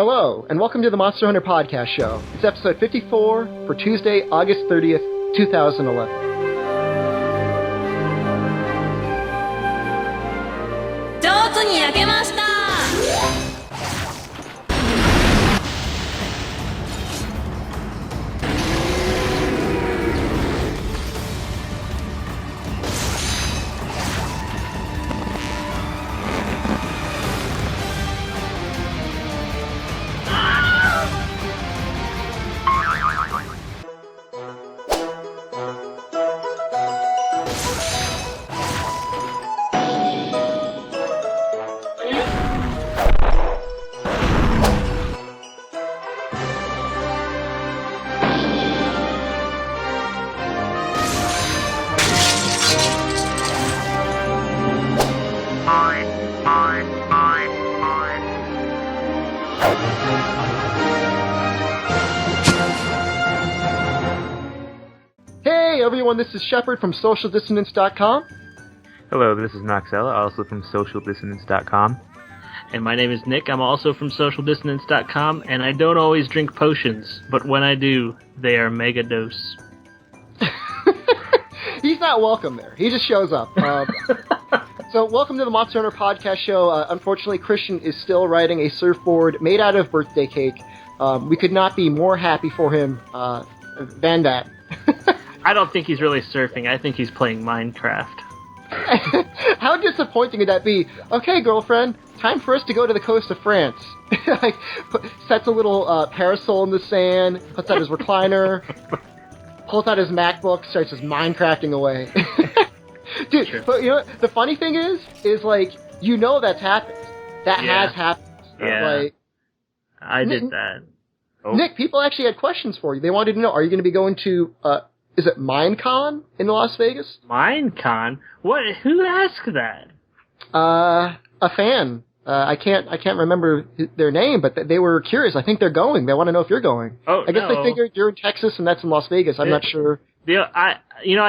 Hello, and welcome to the Monster Hunter Podcast Show. It's episode 54 for Tuesday, August 30th, 2011. 上手に焼けました。Hey everyone, this is Shepard from SocialDissonance.com. Hello, this is Noxella, also from SocialDissonance.com. And my name is Nick, I'm also from SocialDissonance.com, and I don't always drink potions, but when I do, they are mega dose. He's not welcome there. He just shows up. So welcome to the Monster Hunter Podcast Show. Unfortunately, Christian is still riding a surfboard made out of birthday cake. We could not be more happy for him than that. I don't think he's really surfing, I think he's playing Minecraft. How disappointing would that be? Okay, girlfriend, time for us to go to the coast of France. Like, sets a little parasol in the sand, puts out his recliner, pulls out his MacBook, starts his Minecrafting away. Dude, sure. But you know what? The funny thing is like, you know that's happened. That has happened. Yeah. Like, I did that. Oh. Nick, people actually had questions for you. They wanted to know, are you going to be going to, is it Minecon in Las Vegas? Minecon? What? Who asked that? A fan. I can't remember their name, but they were curious. I think they're going. They want to know if you're going. Oh, I guess they figured you're in Texas and that's in Las Vegas. I'm not sure. I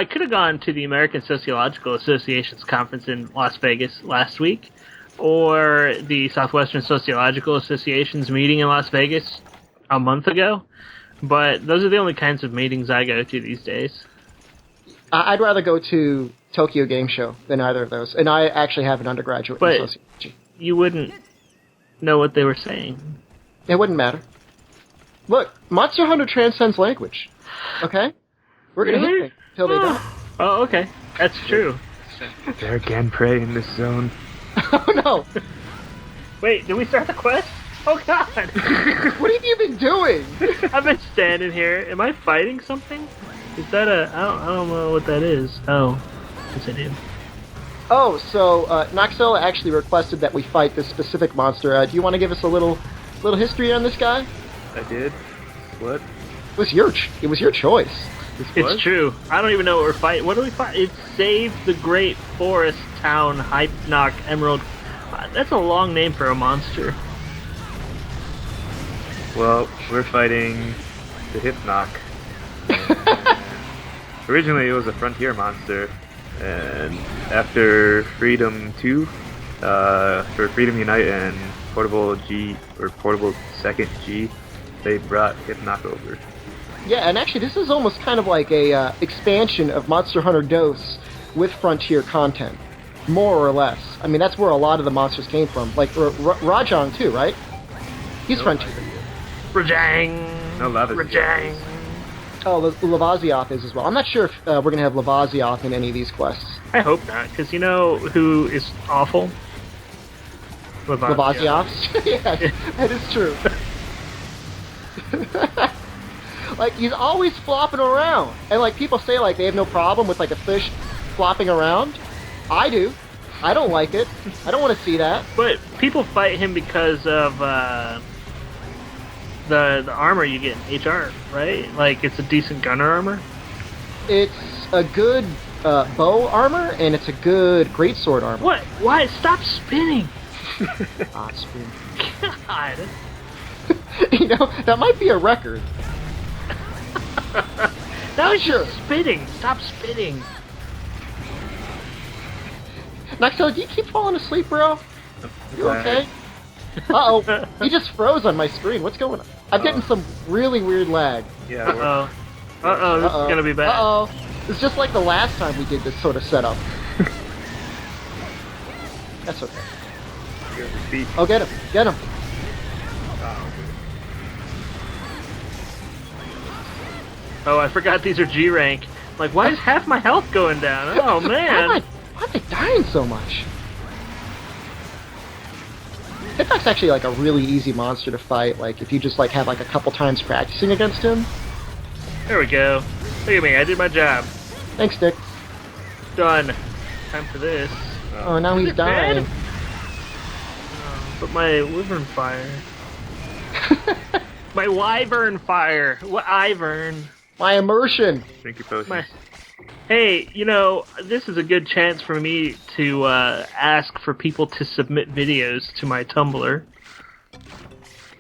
could have gone to the American Sociological Association's conference in Las Vegas last week, or the Southwestern Sociological Association's meeting in Las Vegas a month ago, but those are the only kinds of meetings I go to these days. I'd rather go to Tokyo Game Show than either of those, and I actually have an undergraduate in sociology. You wouldn't know what they were saying. It wouldn't matter. Look, Monster Hunter transcends language. Okay? We're gonna hit things until they don't. Oh, okay. That's true. There again, prey in this zone. Oh no! Wait, did we start the quest? Oh god! What have you been doing? I've been standing here. Am I fighting something? Is that I don't know what that is. Oh, yes I do. Oh, so Noxella actually requested that we fight this specific monster. Do you want to give us a little history on this guy? I did. What? It was your choice. It's true. I don't even know what we're fighting. What do we fight? It's Save the Great Forest Town Hypnoc Emerald. That's a long name for a monster. Well, we're fighting the Hypnoc. Originally, it was a frontier monster, and after Freedom 2, for Freedom Unite and Portable G, or Portable Second G, they brought Hypnoc over. Yeah, and actually this is almost kind of like a expansion of Monster Hunter DOS with frontier content, more or less. I mean, that's where a lot of the monsters came from. Like Rajang too, right? He's frontier. Rajang! No, Rajang! Oh, Lavazioth is as well. I'm not sure if we're going to have Lavazioth in any of these quests. I hope not, because you know who is awful? Lavazioth? Yes, that is true. Like, he's always flopping around. And, like, people say, like, they have no problem with, like, a fish flopping around. I do. I don't like it. I don't want to see that. But people fight him because of, the armor you get in HR, right? Like, it's a decent gunner armor? It's a good bow armor, and it's a good greatsword armor. What? Why? Stop spinning! Spin. God! You know, that might be a record. That was just spitting. Stop spitting. Naxo, do you keep falling asleep, bro? You okay? Uh-oh, he just froze on my screen. What's going on? I'm getting some really weird lag. Yeah. This is gonna be bad. Uh-oh. It's just like the last time we did this sort of setup. That's okay. Oh, get him. Get him. Oh, I forgot these are G rank. Like, why is half my health going down? Oh, man. Why am I dying so much? Hitback's actually like a really easy monster to fight. Like, if you just like have like a couple times practicing against him. There we go. Look at me, I did my job. Thanks, Dick. Done. Time for this. Oh, now Is he's it red? dying. But my wyvern fire. My wyvern fire. What Ivern? My immersion. Drink your potions. My... Hey, you know, this is a good chance for me to ask for people to submit videos to my Tumblr.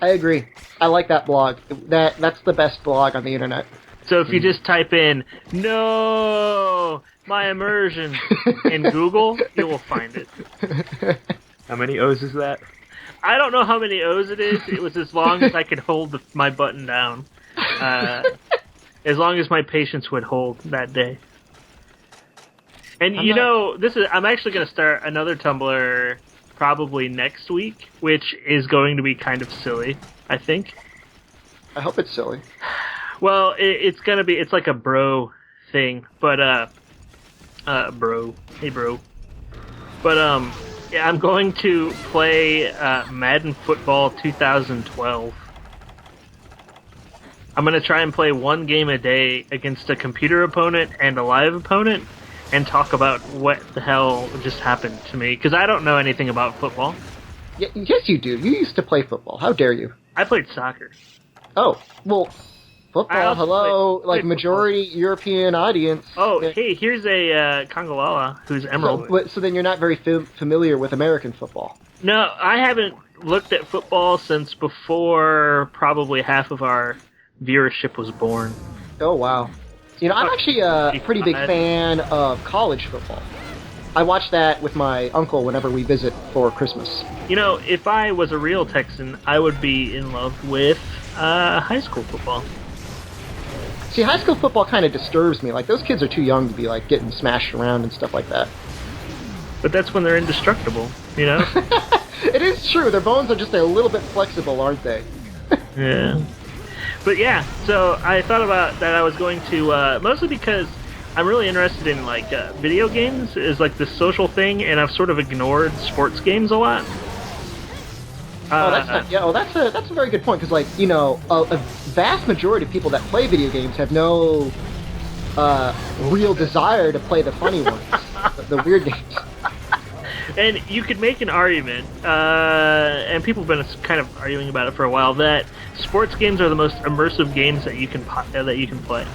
I agree. I like that blog. That's the best blog on the internet. So if you just type in, "No, my immersion," in Google, you will find it. How many O's is that? I don't know how many O's it is. It was as long as I could hold my button down. As long as my patience would hold that day. And I'm actually going to start another Tumblr probably next week, which is going to be kind of silly, I think. I hope it's silly. Well, it's like a bro thing, but bro, hey bro. But yeah, I'm going to play Madden Football 2012. I'm going to try and play one game a day against a computer opponent and a live opponent and talk about what the hell just happened to me, because I don't know anything about football. Yes, you do. You used to play football. How dare you? I played soccer. Oh, well, I football, also hello, played majority European audience. Oh, Yeah. hey, here's a Kangolala who's Emerald. So then you're not very familiar with American football. No, I haven't looked at football since before probably half of our viewership was born. Oh, wow. I'm actually a pretty big fan of college football. I watch that with my uncle whenever we visit for Christmas. If I was a real Texan, I would be in love with high school football. See, high school football kind of disturbs me. Like, those kids are too young to be, like, getting smashed around and stuff like that. But that's when they're indestructible, It is true. Their bones are just a little bit flexible, aren't they? Yeah. But yeah, so I thought about that I was going to, mostly because I'm really interested in, video games is, this social thing, and I've sort of ignored sports games a lot. That's a very good point, because, a vast majority of people that play video games have no real desire to play the funny ones, the weird games. And you could make an argument, and people have been kind of arguing about it for a while, that sports games are the most immersive games that you can play.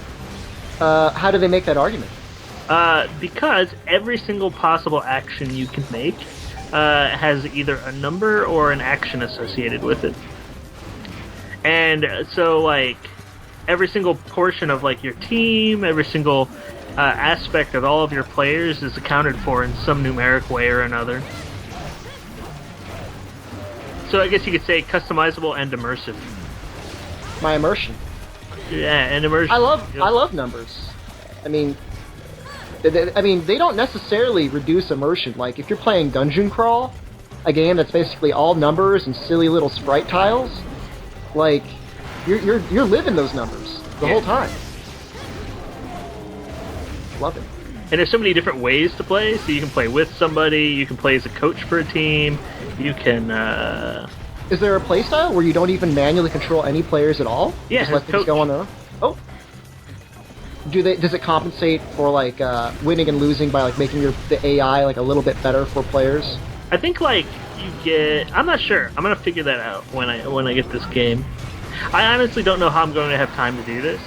How do they make that argument? Because every single possible action you can make has either a number or an action associated with it. And so, every single portion of, your team, every single aspect of all of your players is accounted for in some numeric way or another. So I guess you could say customizable and immersive. My immersion. Yeah, and immersion. I love numbers. I mean, they don't necessarily reduce immersion. Like, if you're playing Dungeon Crawl, a game that's basically all numbers and silly little sprite tiles, you're living those numbers the whole time. Love it. And there's so many different ways to play. So you can play with somebody, you can play as a coach for a team, you can... Is there a playstyle where you don't even manually control any players at all? Yeah, just let things go on their own? Oh. Does it compensate for, winning and losing by, making the AI, a little bit better for players? I think, you get... I'm not sure. I'm going to figure that out when I get this game. I honestly don't know how I'm going to have time to do this.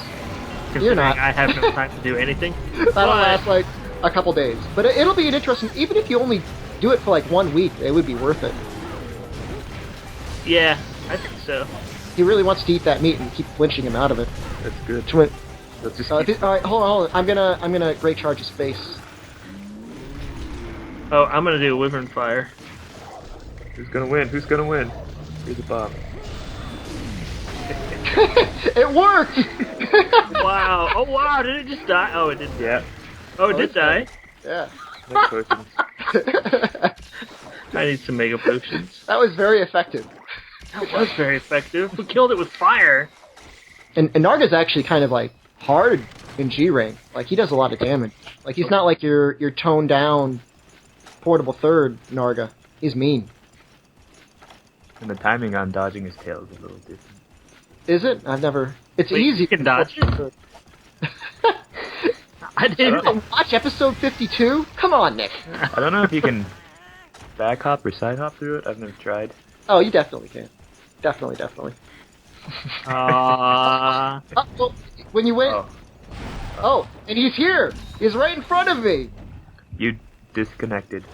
You're not. I have no time to do anything. That'll last a couple days. But it'll be an interesting... Even if you only do it for 1 week, it would be worth it. Yeah, I think so. He really wants to eat that meat and keep flinching him out of it. That's good. Let's just all right, hold on. I'm gonna great charge his face. Oh, I'm gonna do a wyvern fire. Who's gonna win? Here's a bomb. It worked! Wow. Oh wow, did it just die? Oh, it did. Yeah. Oh, it did it's die. Yeah. No potions. I need some mega potions. That was very effective. That was very effective. We killed it with fire. And Narga's actually kind of like hard in G rank. Like he does a lot of damage. Like he's not like your toned down portable third Narga. He's mean. And the timing on dodging his tail is a little different. Is it? I've never. It's Wait, easy. you can dodge it? I didn't. Oh, watch episode 52. Come on, Nick. I don't know if you can back hop or side hop through it. I've never tried. Oh, you definitely can. Definitely. Uh, Well, when you went. Oh, Oh, and he's here. He's right in front of me. you disconnected.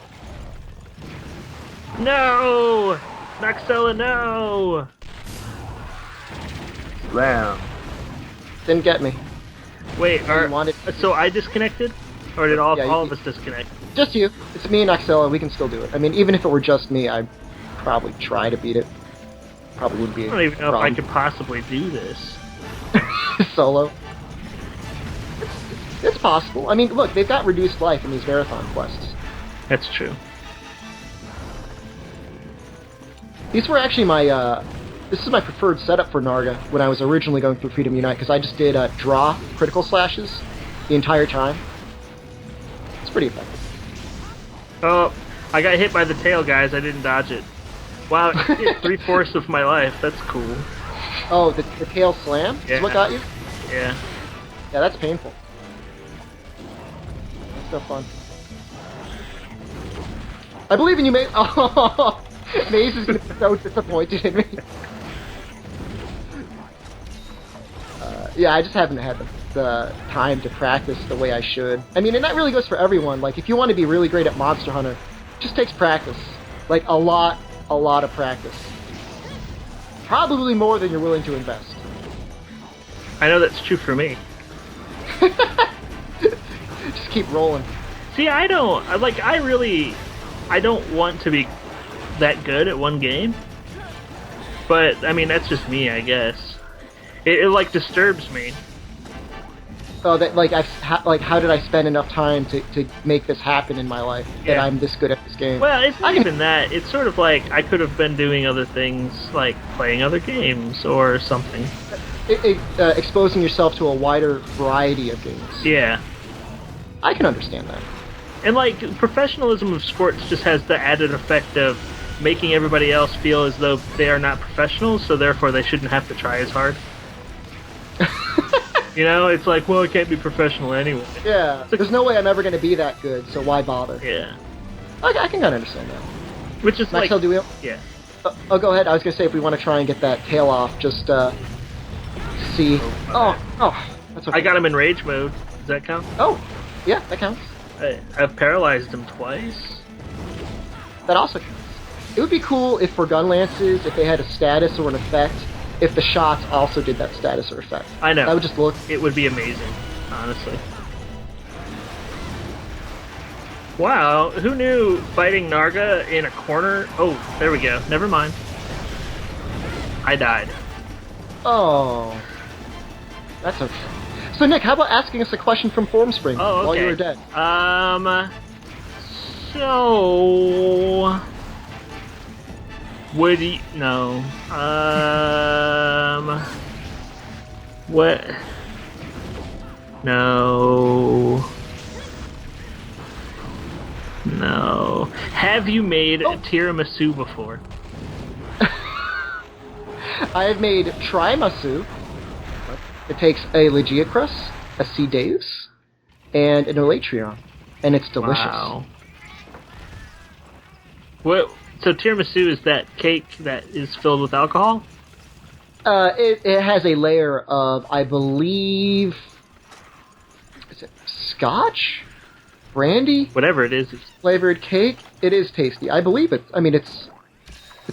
no! Noxella, no! Slam. Didn't get me. Wait, You wanted- so I disconnected? Or did all Yeah, of you- us disconnect? Just you. It's me and Axella. We can still do it. I mean, even if it were just me, I'd probably try to beat it. Probably wouldn't be I a don't even know problem. if I could possibly do this. Solo. It's possible. I mean, look, they've got reduced life in these marathon quests. That's true. These were actually my, this is my preferred setup for Narga when I was originally going through Freedom Unite, because I just did, draw critical slashes the entire time. It's pretty effective. Oh, I got hit by the tail, guys. I didn't dodge it. Wow, it hit 3/4 of my life. That's cool. Oh, the tail slam Yeah. is what got you? Yeah. Yeah, that's painful. That's no fun. I believe in you, Maze. Oh, Maze is gonna be so disappointed in me. Yeah, I just haven't had the time to practice the way I should. I mean, and that really goes for everyone. Like, if you want to be really great at Monster Hunter, it just takes practice. Like, a lot of practice. Probably more than you're willing to invest. I know that's true for me. Just keep rolling. See, I don't want to be that good at one game. But I mean, that's just me, I guess. It like disturbs me. Oh, that like how did I spend enough time to make this happen in my life that Yeah. I'm this good at this game? Well, it's not even that. It's sort of like I could have been doing other things, like playing other games or something. Exposing yourself to a wider variety of games. Yeah. I can understand that. And like professionalism of sports just has the added effect of making everybody else feel as though they are not professionals, so therefore they shouldn't have to try as hard. You know, it's like, well, I can't be professional anyway. Yeah, there's no way I'm ever going to be that good, so why bother? Yeah. I can kind of understand that. Which is Maxwell, like, do we? yeah. Oh, go ahead. I was going to say if we want to try and get that tail off, just see. Oh, that's okay. I got him in rage mode. Does that count? Oh, yeah, that counts. I've paralyzed him twice. That also counts. It would be cool if for gun lances, if they had a status or an effect, if the shots also did that status or effect. I know. That would just look. It would be amazing, honestly. Wow, who knew fighting Narga in a corner? Oh, there we go. Never mind. I died. Oh, that's okay. So Nick, how about asking us a question from Formspring Oh, okay. while you were dead? So would you no? What? No. No. Have you made a tiramisu before? I have made Trimasu. It takes a Legiacrus, a C. Deus, and an Elatrion, and it's delicious. Wow. What? So tiramisu is that cake that is filled with alcohol? It has a layer of, I believe, is it Scotch? Brandy? Whatever it is. It's, Flavored cake. It is tasty. I believe it. I mean, it's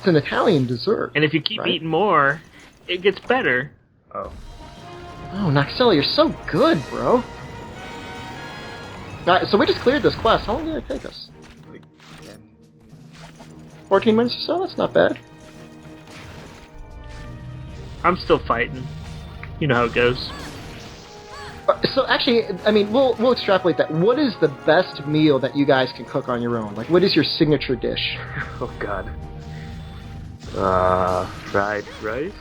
an Italian dessert. and if you keep right? eating more, it gets better. Oh. Oh, Noxella, you're so good, bro. Alright, so we just cleared this quest. How long did it take us? Like 10. 14 minutes or so? That's not bad. I'm still fighting. You know how it goes. So actually, I mean, we'll extrapolate that. What is the best meal that you guys can cook on your own? Like, what is your signature dish? Oh God. Fried rice.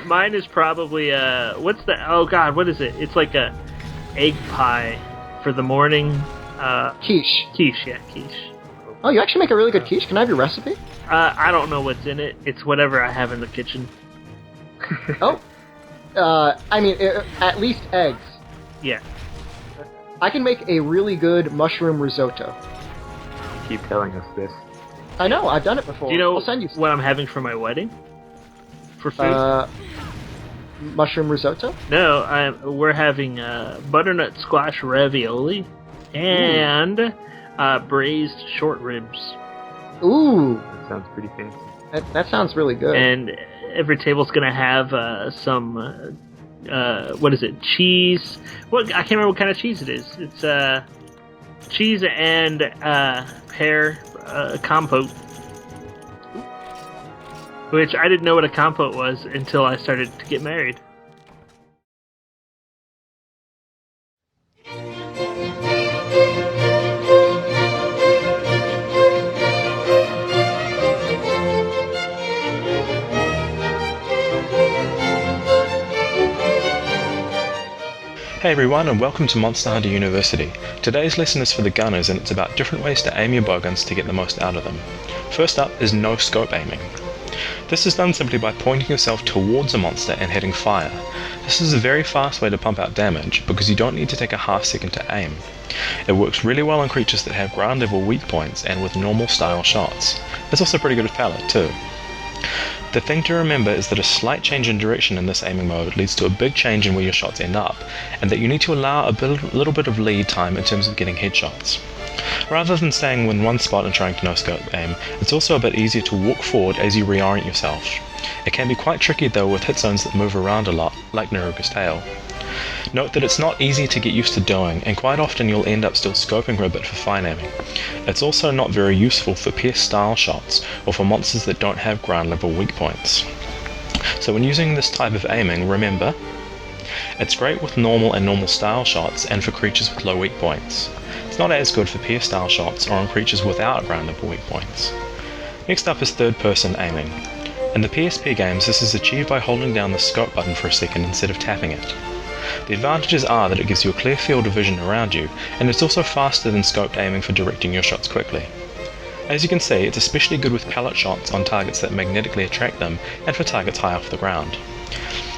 Mine is probably what's the? Oh God, what is it? It's like a egg pie for the morning. Quiche. Quiche, yeah, quiche. Oh, you actually make a really good quiche. Can I have your recipe? I don't know what's in it. It's whatever I have in the kitchen. Oh. I mean, at least eggs. Yeah. I can make a really good mushroom risotto. Keep telling us this. I know, I've done it before. Do you know I'll send you some. what I'm having for my wedding? For food? Mushroom risotto? No, we're having butternut squash ravioli and braised short ribs. Ooh, That sounds pretty fancy. that sounds really good. And every table's gonna have some what is it? Cheese. What I can't remember what kind of cheese it is. It's cheese and pear compote. Which I didn't know what a compote was until I started to get married. Hey everyone, and welcome to Monster Hunter University. Today's lesson is for the gunners, and it's about different ways to aim your bowguns to get the most out of them. First up is no scope aiming. This is done simply by pointing yourself towards a monster and hitting fire. This is a very fast way to pump out damage because you don't need to take a half second to aim. It works really well on creatures that have ground level weak points and with normal style shots. It's also pretty good with pallet too. The thing to remember is that a slight change in direction in this aiming mode leads to a big change in where your shots end up, and that you need to allow a little bit of lead time in terms of getting headshots. Rather than staying in one spot and trying to no-scope aim, it's also a bit easier to walk forward as you reorient yourself. It can be quite tricky though with hit zones that move around a lot, like Naruga's tail. Note that it's not easy to get used to doing, and quite often you'll end up still scoping a bit for fine aiming. It's also not very useful for pierce style shots, or for monsters that don't have ground level weak points. So when using this type of aiming, remember, it's great with normal and normal style shots and for creatures with low weak points. It's not as good for pierce style shots or on creatures without ground level weak points. Next up is third person aiming. In the PSP games, this is achieved by holding down the scope button for a second instead of tapping it. The advantages are that it gives you a clear field of vision around you, and it's also faster than scoped aiming for directing your shots quickly. As you can see, it's especially good with pallet shots on targets that magnetically attract them, and for targets high off the ground.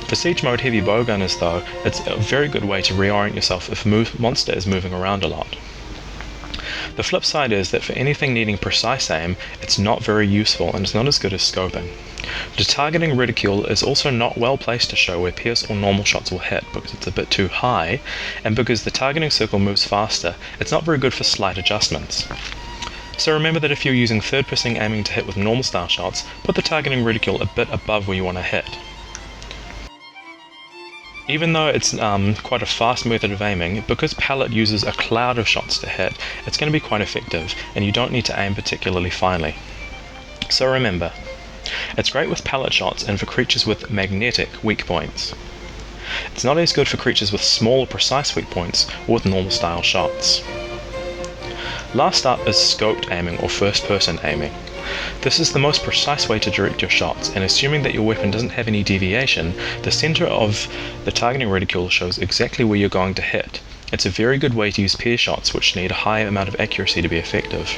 For siege mode heavy bowgunners though, it's a very good way to reorient yourself if a monster is moving around a lot. The flip side is that for anything needing precise aim, it's not very useful and it's not as good as scoping. The targeting reticule is also not well placed to show where pierce or normal shots will hit because it's a bit too high, and because the targeting circle moves faster, it's not very good for slight adjustments. So remember that if you're using third person aiming to hit with normal style shots, put the targeting reticule a bit above where you want to hit. Even though it's quite a fast method of aiming, because pallet uses a cloud of shots to hit, it's going to be quite effective, and you don't need to aim particularly finely. So remember, it's great with pallet shots and for creatures with magnetic weak points. It's not as good for creatures with small precise weak points or with normal style shots. Last up is scoped aiming or first person aiming. This is the most precise way to direct your shots, and assuming that your weapon doesn't have any deviation, the center of the targeting reticule shows exactly where you're going to hit. It's a very good way to use pierce shots which need a high amount of accuracy to be effective.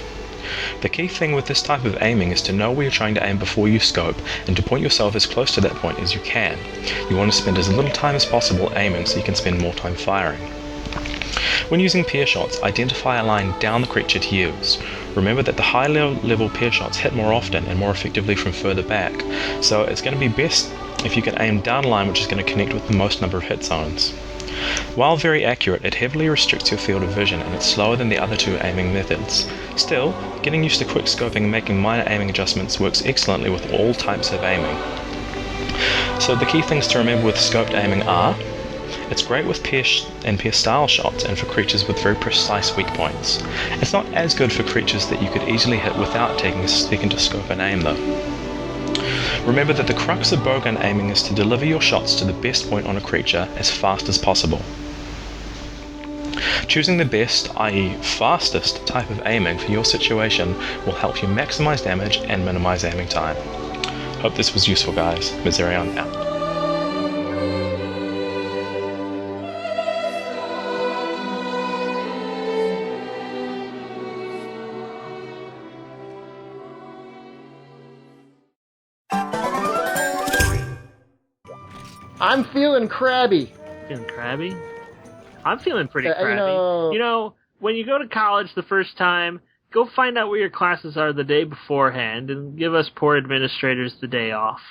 The key thing with this type of aiming is to know where you're trying to aim before you scope, and to point yourself as close to that point as you can. You want to spend as little time as possible aiming so you can spend more time firing. When using pierce shots, identify a line down the creature to use. Remember that the high level pierce shots hit more often and more effectively from further back, so it's going to be best if you can aim down a line which is going to connect with the most number of hit zones. While very accurate, it heavily restricts your field of vision and it's slower than the other two aiming methods. Still, getting used to quick scoping and making minor aiming adjustments works excellently with all types of aiming. So the key things to remember with scoped aiming are: it's great with pierce and pierce style shots and for creatures with very precise weak points. It's not as good for creatures that you could easily hit without taking a second to scope and aim though. Remember that the crux of bowgun aiming is to deliver your shots to the best point on a creature as fast as possible. Choosing the best, i.e. fastest, type of aiming for your situation will help you maximize damage and minimize aiming time. Hope this was useful, guys. Mizerion out. I'm feeling crabby. Feeling crabby? I'm feeling pretty You crabby. know- You know, when you go to college the first time, go find out where your classes are the day beforehand and give us poor administrators the day off.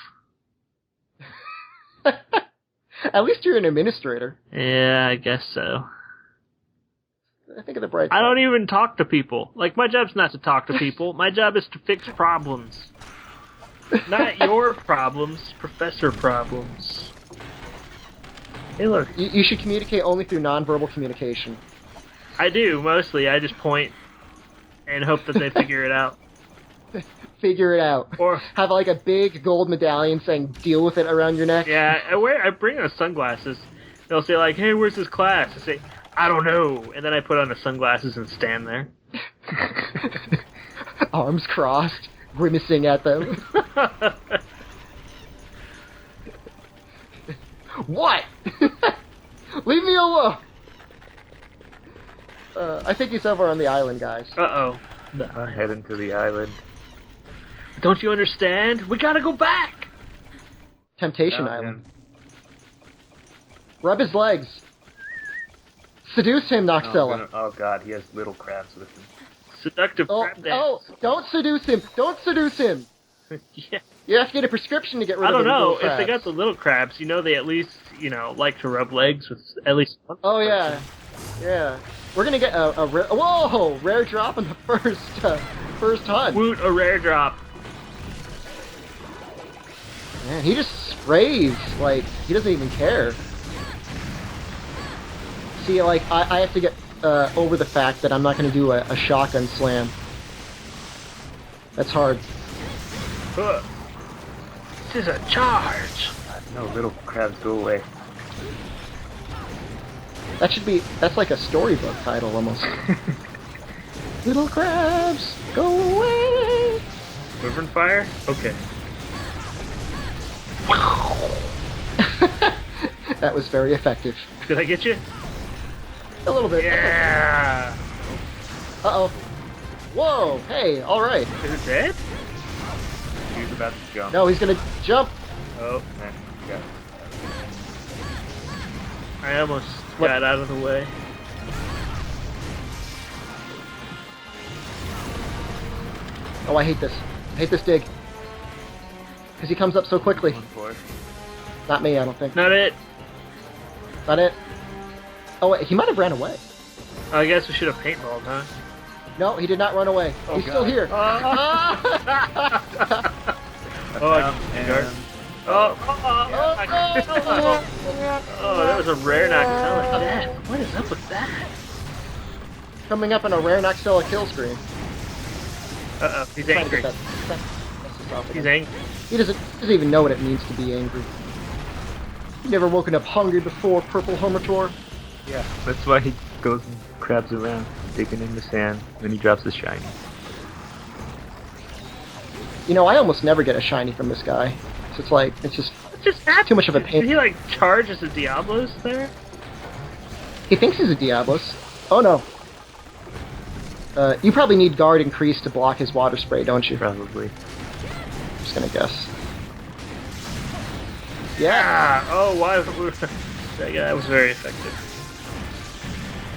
At least you're an administrator. Yeah, I guess so. I think of the bright I side. don't even talk to people. Like, my job's not to talk to people. My job is to fix problems. Not your problems, professor problems. Hey, look. You should communicate only through nonverbal communication. I do, mostly. I just point and hope that they figure it out. Figure it out. Or, Have like a big gold medallion saying "deal with it" around your neck. yeah, I bring on sunglasses. They'll say, like, hey, where's this class? I say, I don't know. And then I put on the sunglasses and stand there. Arms crossed, grimacing at them. What? Leave me alone. I think he's over on the island, guys. Uh-oh. Heading to the island. Don't you understand? We gotta go back! Temptation Oh, Island. man. Rub his legs. Seduce him, Oh, Noxella. oh god, he has little crabs with him. Seductive Oh, crab dance. don't seduce him. Don't seduce him. Yeah. You have to get a prescription to get rid I of don't the know. little If they got crabs. the little crabs, you know they at least, like to rub legs with at least one Oh, person. yeah. Yeah. We're gonna get a rare... Whoa! Rare drop in the first hunt. Woot, a rare drop. Man, he just sprays. Like, he doesn't even care. See, like, I have to get over the fact that I'm not gonna do a shotgun slam. That's hard. Huh. This is a charge. No, little crabs, go away. That's like a storybook title almost. Little crabs, go away. Wyvern fire? Okay. That was very effective. Did I get you? A little bit. Yeah. Uh-oh. Whoa, hey, alright. Is it dead? He's about to jump. No, he's gonna jump. Oh, Man, yeah. I almost What? got out of the way. Oh, I hate this. I hate this dig. Because he comes up so quickly. 1-4. Not me, I don't think. Not it. Not it. Oh, wait, he might have ran away. I guess we should have paintballed, huh? No, he did not run away. Oh, He's still God. here. Oh, I And guard. Oh, that was a rare Noxella death. What is up with that? Coming up on a rare Noxella kill screen. Uh-oh, he's Trying to angry. get that message off He's again. angry. He doesn't even know what it means to be angry. You never woken up hungry before, Purple Hermitor? yeah, that's why he goes and crabs around, digging in the sand, then he drops the shiny. You know, I almost never get a shiny from this guy. So it's like, it's just, What just happened? too much of a pain. Did he, like, charge as a Diablos there? he thinks he's a Diablos. Oh no. You probably need guard increase to block his water spray, don't you? Probably. I'm just gonna guess. Yeah. Ah! Oh, why? That was very effective.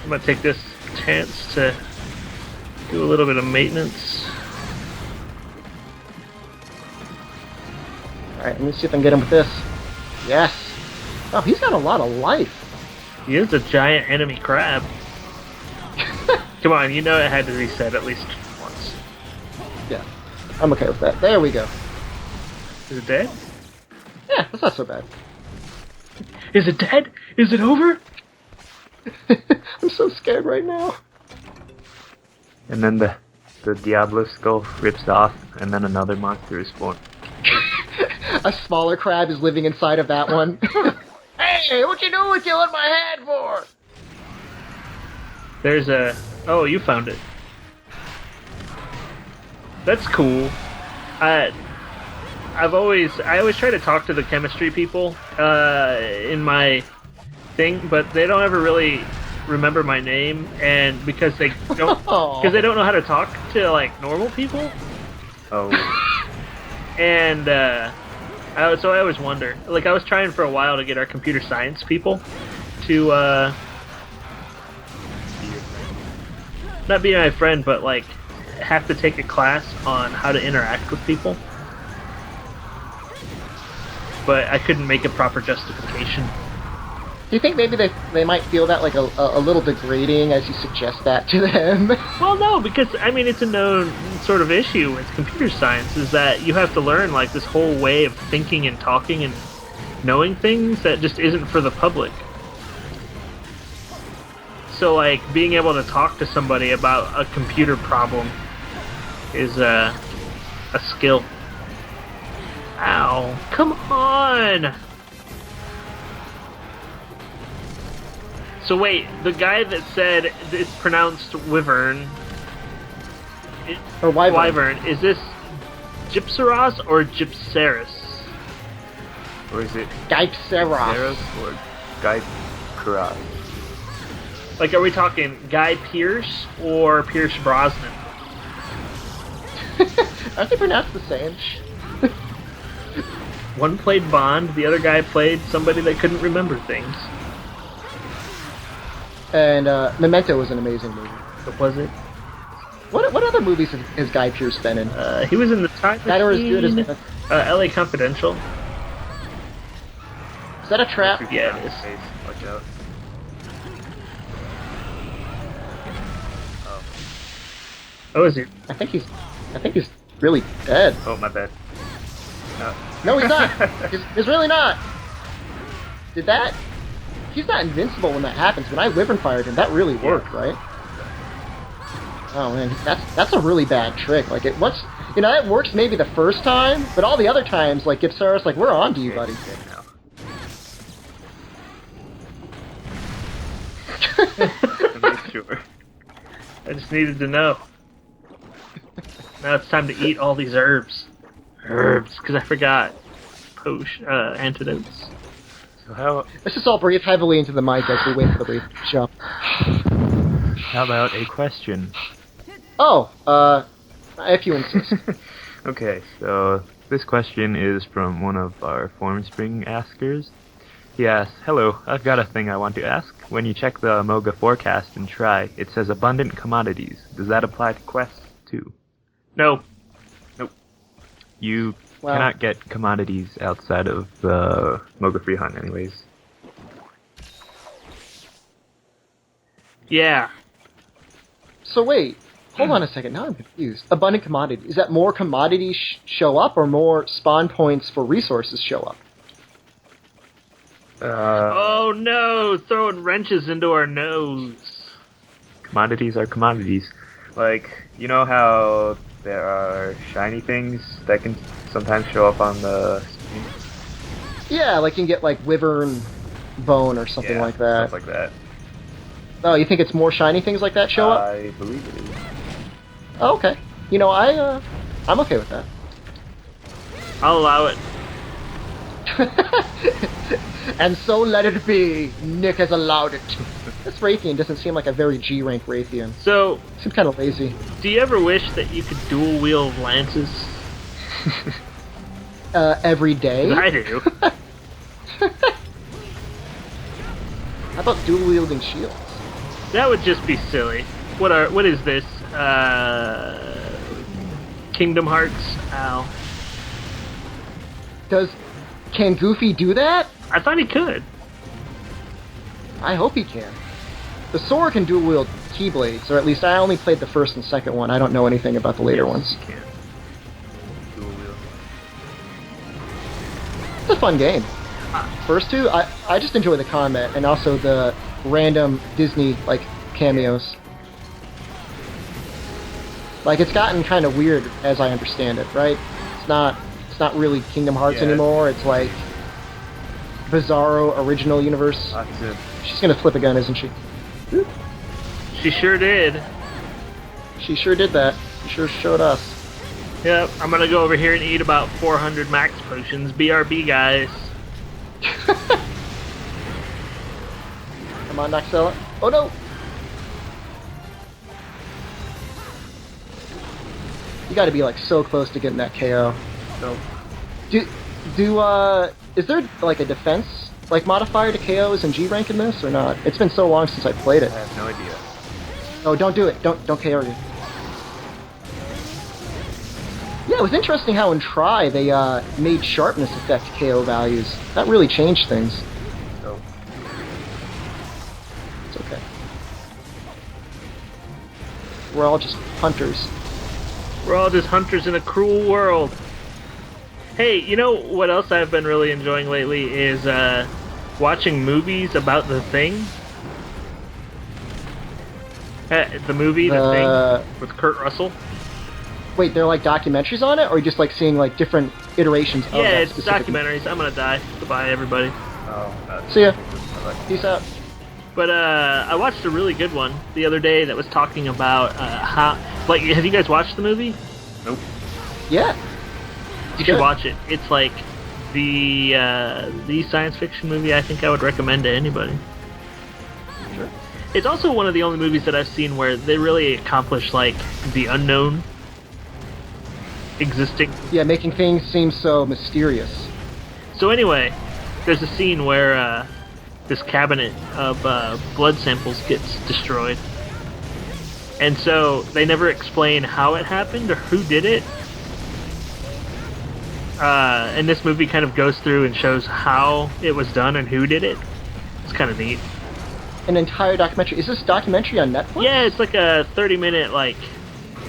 I'm gonna take this chance to do a little bit of maintenance. Alright, let me see if I can get him with this. Yes. Oh, he's got a lot of life. He is a giant enemy crab. Come on, you know it had to reset at least once. Yeah. I'm okay with that. There we go. Is it dead? Yeah, that's not so bad. Is it dead? Is it over? I'm so scared right now. And then the Diablo skull rips off, and then another monster is spawned. A smaller crab is living inside of that one. Hey, what you doing killing my head for? There's a... Oh, you found it. That's cool. I always try to talk to the chemistry people in my thing, but they don't ever really remember my name, and because they don't know how to talk to like normal people. Oh. And so I always wonder. Like I was trying for a while to get our computer science people to not be my friend, but like have to take a class on how to interact with people. But I couldn't make a proper justification. Do you think maybe they might feel that like a little degrading as you suggest that to them? Well, no, because I mean it's a known sort of issue with computer science is that you have to learn like this whole way of thinking and talking and knowing things that just isn't for the public. So like being able to talk to somebody about a computer problem is a skill. Ow, come on! So wait, the guy that said it's pronounced wyvern, Or wyvern. is this Gypsaros or Gypsaris? Or is it Gypsaros. Zeros or Guy Karas? Like, are we talking Guy Pearce or Pierce Brosnan? Aren't they pronounced the same? One played Bond, the other guy played somebody that couldn't remember things. And Memento was an amazing movie. What was it? What other movies has Guy Pearce been in? He was in the Time That or as good as... Machine, L.A. Confidential. Is that a trap? Yeah, it is. Face. Watch out. Oh, is it? I think he's really dead. Oh, my bad. No, he's not. He's really not. Did that? He's not invincible when that happens. When I wyvern fired him, that really worked, right? Oh man, that's a really bad trick. Like it was, that works maybe the first time, but all the other times, like Gypsaris, like we're on to you, buddy. Make sure. I just needed to know. Now it's time to eat all these herbs. Because I forgot. Antidotes. So how Let's just all breathe heavily into the mic as we wait for the brief jump. about a question? Oh, if you insist. Okay, so this question is from one of our Formspring askers. He asks, "Hello, I've got a thing I want to ask. When you check the Moga forecast and try, it says abundant commodities. Does that apply to quests too?" No. You Well- cannot get commodities outside of the Moga Free Hunt anyways. Yeah. So wait, hold on a second. Now I'm confused. Abundant commodity. Is that more commodities show up, or more spawn points for resources show up? Oh no! Throwing wrenches into our nose. Commodities are commodities. Like, you know how there are shiny things that can sometimes show up on the screen? Yeah, like you can get like wyvern bone or something like that. Stuff like that. Oh, you think it's more shiny things like that show up? I believe it is. Oh, okay. I'm okay with that. I'll allow it. And so let it be. Nick has allowed it. This Raytheon doesn't seem like a very G-rank Raytheon. So, Seems kind of lazy. do you ever wish that you could dual wield lances? Every day? I do. How about dual-wielding shields? That would just be silly. What is this? Kingdom Hearts? Ow. Can Goofy do that? I thought he could. I hope he can. The Sora can dual-wield Keyblades, or at least I only played the first and second one. I don't know anything about the later ones. You can. Dual wheel. It's a fun game. First two, I just enjoy the combat, and also the random Disney, cameos. Like, it's gotten kind of weird, as I understand it, right? It's It's not really Kingdom Hearts Yeah. anymore. It's like Bizarro Original Universe. Lots of She's gonna flip a gun, isn't she? She sure did. She sure did that. She sure showed us. Yep, I'm gonna go over here and eat about 400 max potions. BRB, guys. Come on, Noxella. Oh no! You gotta be like so close to getting that KO. so Is there like a defense like modifier to KOs and G rank in this or not? It's been so long since I played I it. have no idea. Oh, don't do it. Don't KO you. Yeah, it was interesting how in Try they made sharpness affect KO values. That really changed things. So It's okay. We're all just hunters. We're all just hunters in a cruel world. Hey, you know what else I've been really enjoying lately is watching movies about The Thing. The movie The Thing with Kurt Russell. Wait, they're like documentaries on it, or just like seeing like different iterations of Yeah, that it's specific- documentaries. I'm gonna die. Goodbye, everybody. See ya. like, Peace out. But I watched a really good one the other day that was talking about how. Like, have you guys watched the movie? nope. Yeah. You Good. should watch it. It's like the science fiction movie I think I would recommend to anybody. Sure. It's also one of the only movies that I've seen where they really accomplish like the unknown existing. Yeah, making things seem so mysterious. So anyway, there's a scene where this cabinet of blood samples gets destroyed. And so they never explain how it happened or who did it. And this movie kind of goes through and shows how it was done and who did it. It's kind of neat. An entire documentary. Is this documentary on Netflix? Yeah, it's like a 30-minute like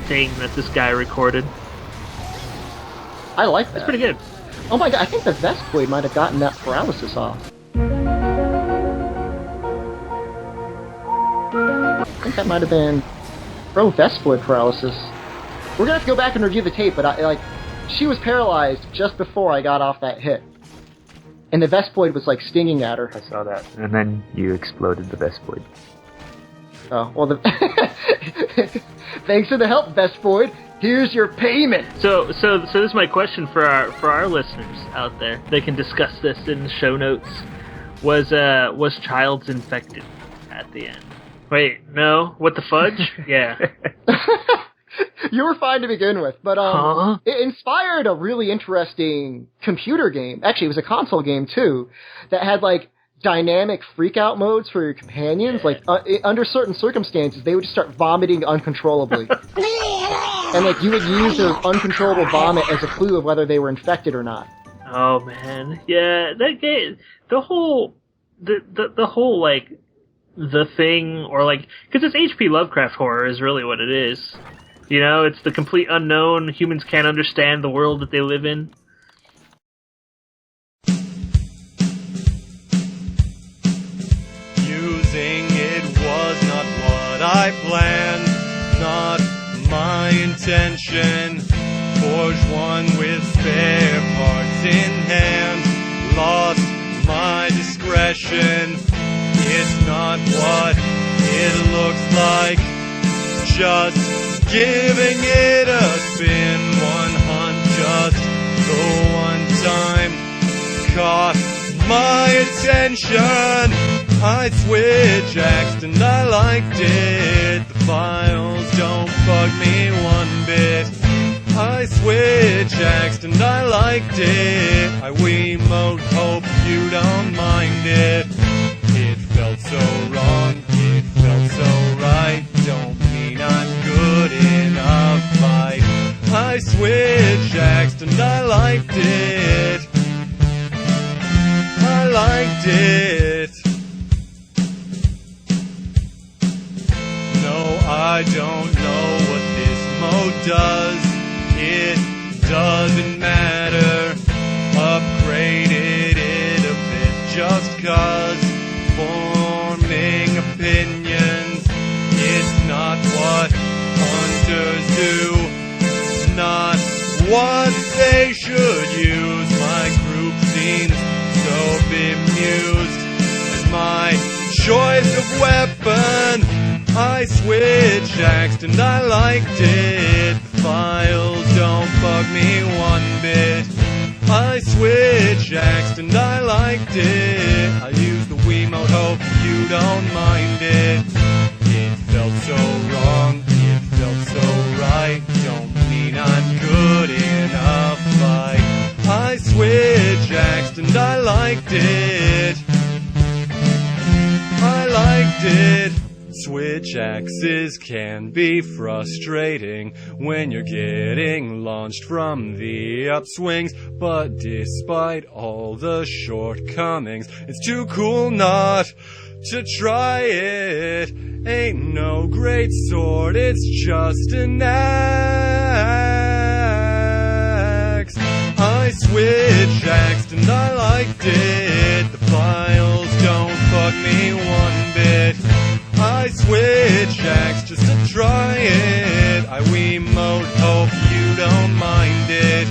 thing that this guy recorded. I like that. It's pretty good. Oh my god, I think the Vespoid might have gotten that paralysis off. I think that might have been Vespoid paralysis. We're gonna have to go back and review the tape, but she was paralyzed just before I got off that hit. And the Vespoid was like stinging at her. I saw that. And then you exploded the Vespoid. Oh, well thanks for the help, Vespoid. Here's your payment. So this is my question for our listeners out there. They can discuss this in the show notes. Was Childs infected at the end? Wait, no. What the fudge? Yeah. You were fine to begin with, but Huh? it inspired a really interesting computer game. Actually, it was a console game too that had like dynamic freakout modes for your companions. Like under certain circumstances, they would just start vomiting uncontrollably, and like you would use their uncontrollable vomit as a clue of whether they were infected or not. Oh man, yeah. That game, the whole like The Thing, or like, because it's H.P. Lovecraft horror is really what it is. You know, it's the complete unknown. Humans can't understand the world that they live in. Using it was not what I planned, not my intention. Forged one with spare parts in hand, lost my discretion. It's not what it looks like, just giving it a spin. One hunt, just the one time, caught my attention. I switch axed and I liked it. The files don't bug me one bit. I switch axed and I liked it. I Wiimote, hope you don't mind it. It felt so wrong, it felt so right. Don't mean I'm good in a fight. I switch axed and I liked it. I liked it. No, I don't know what this mode does. It doesn't matter. Upgraded it a bit just cause. Forming opinions, it's not what hunters do, not what they should I switch axed and I liked it. The files don't bug me one bit. I switch axed and I liked it. I use the Wiimote, hope you don't mind it. It felt so wrong, it felt so right. Don't mean I'm good in a fight. I switch axed and I liked it. I liked it. Switch axes can be frustrating when you're getting launched from the upswings, but despite all the shortcomings, it's too cool not to try it. Ain't no great sword, it's just an axe. I switch axed and I liked it. The files don't bug me one bit. I switch axed just to try it. I Wiimote, hope you don't mind it.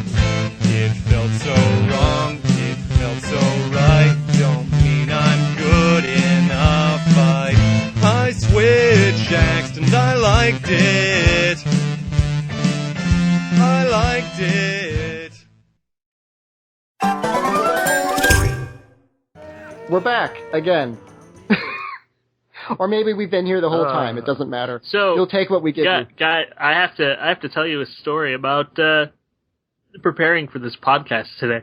It felt so wrong, it felt so right. Don't mean I'm good in a fight. I switch axed and I liked it. I liked it. We're back again. Or maybe we've been here the whole time. It doesn't matter. So you'll take what we give you. Guy, I have to tell you a story about preparing for this podcast today.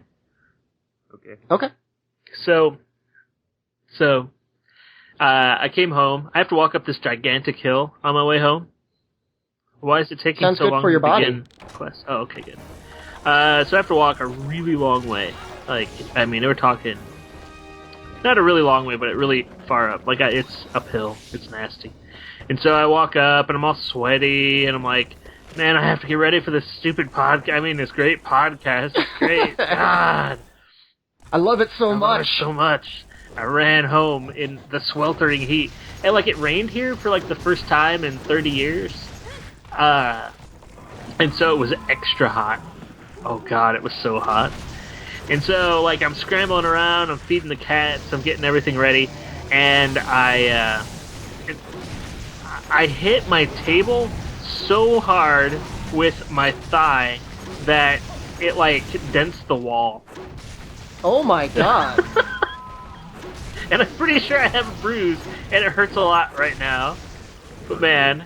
Okay. So, I came home. I have to walk up this gigantic hill on my way home. Why is it taking Sounds so good long for your to begin body. class? Oh, okay, good. So I have to walk a really long way. Like, I mean, we're talking not a really long way, but really far up. Like, it's uphill. It's nasty. And so I walk up, and I'm all sweaty, and I'm like, man, I have to get ready for this stupid podcast. I mean, this great podcast. It's great. God. I love it so I love much. it so much. I ran home in the sweltering heat. And, like, it rained here for, like, the first time in 30 years. And so it was extra hot. Oh, God, it was so hot. And so, like, I'm scrambling around, I'm feeding the cats, I'm getting everything ready, and I hit my table so hard with my thigh that it, like, dents the wall. Oh my god. And I'm pretty sure I have a bruise, and it hurts a lot right now. But man,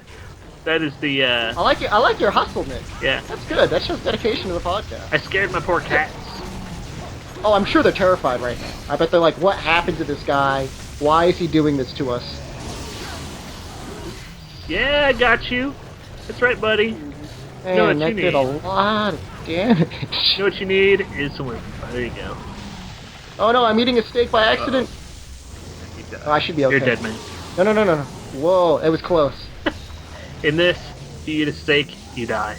that is the, I like your hustle, Nick. yeah. That's good. That shows dedication to the podcast. I scared my poor cats. Oh, I'm sure they're terrified right now. I bet they're like, what happened to this guy? Why is he doing this to us? Yeah, I got you. That's right, buddy. You Man, know what that you did a need. lot of damage. You know what you need is some wisdom. There you go. Oh no, I'm eating a steak by accident. Oh, I should be okay. You're dead, man. No. Whoa, it was close. In this, if you eat a steak, you die.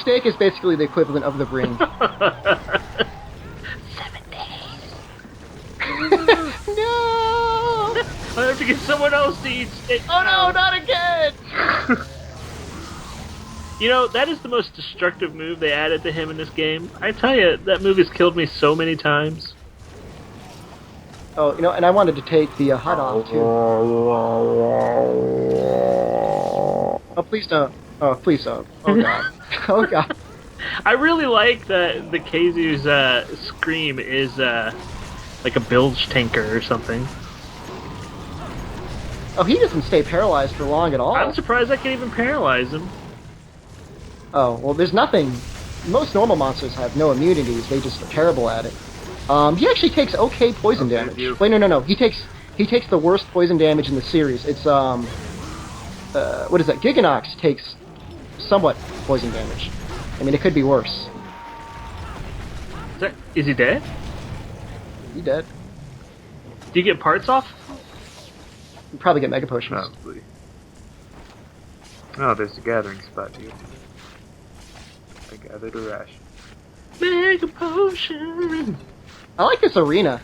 Steak is basically the equivalent of the brain. 7 days. No! I have to get someone else to eat steak. Oh no, not again! You know, that is the most destructive move they added to him in this game. I tell you, that move has killed me so many times. Oh, you know, and I wanted to take the HUD off too. Oh, please don't. Oh, please don't. Oh god. Oh god. I really like that the Keizu's scream is like a bilge tanker or something. Oh, he doesn't stay paralyzed for long at all. I'm surprised I can even paralyze him. Oh, well, there's nothing. Most normal monsters have no immunities. They just are terrible at it. He actually takes okay poison damage. Wait, no. He takes the worst poison damage in the series. It's what is that? Giganox takes somewhat poison damage. I mean, it could be worse. Is he dead? He dead. Do you get parts off? You probably get mega potions. Probably. Oh, there's a gathering spot here. I gathered a ration. Mega potion. I like this arena.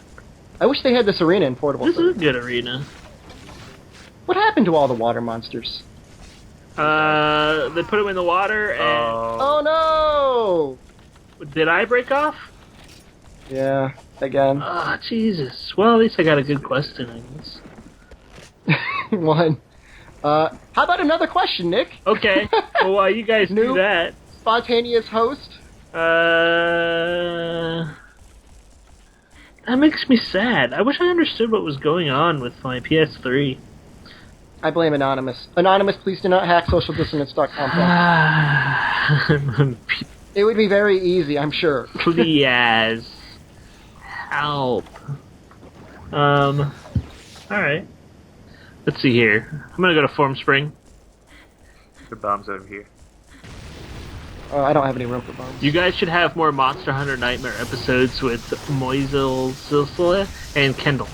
I wish they had this arena in Portable This is a Third. good arena. What happened to all the water monsters? They put him in the water and... Oh no! Did I break off? Yeah. again. Ah, Jesus. Well, at least I got a good question, I guess. One. How about another question, Nick? Okay. Well, while you guys do New- that, Spontaneous host. that makes me sad. I wish I understood what was going on with my PS3. I blame Anonymous. Anonymous, please do not hack socialdissonance.com. It would be very easy, I'm sure. Please. Help. Alright. Let's see here. I'm gonna go to Form Spring. The bomb's over here. I don't have any room for bombs. You guys should have more Monster Hunter Nightmare episodes with Moisel Silsila and Kendall.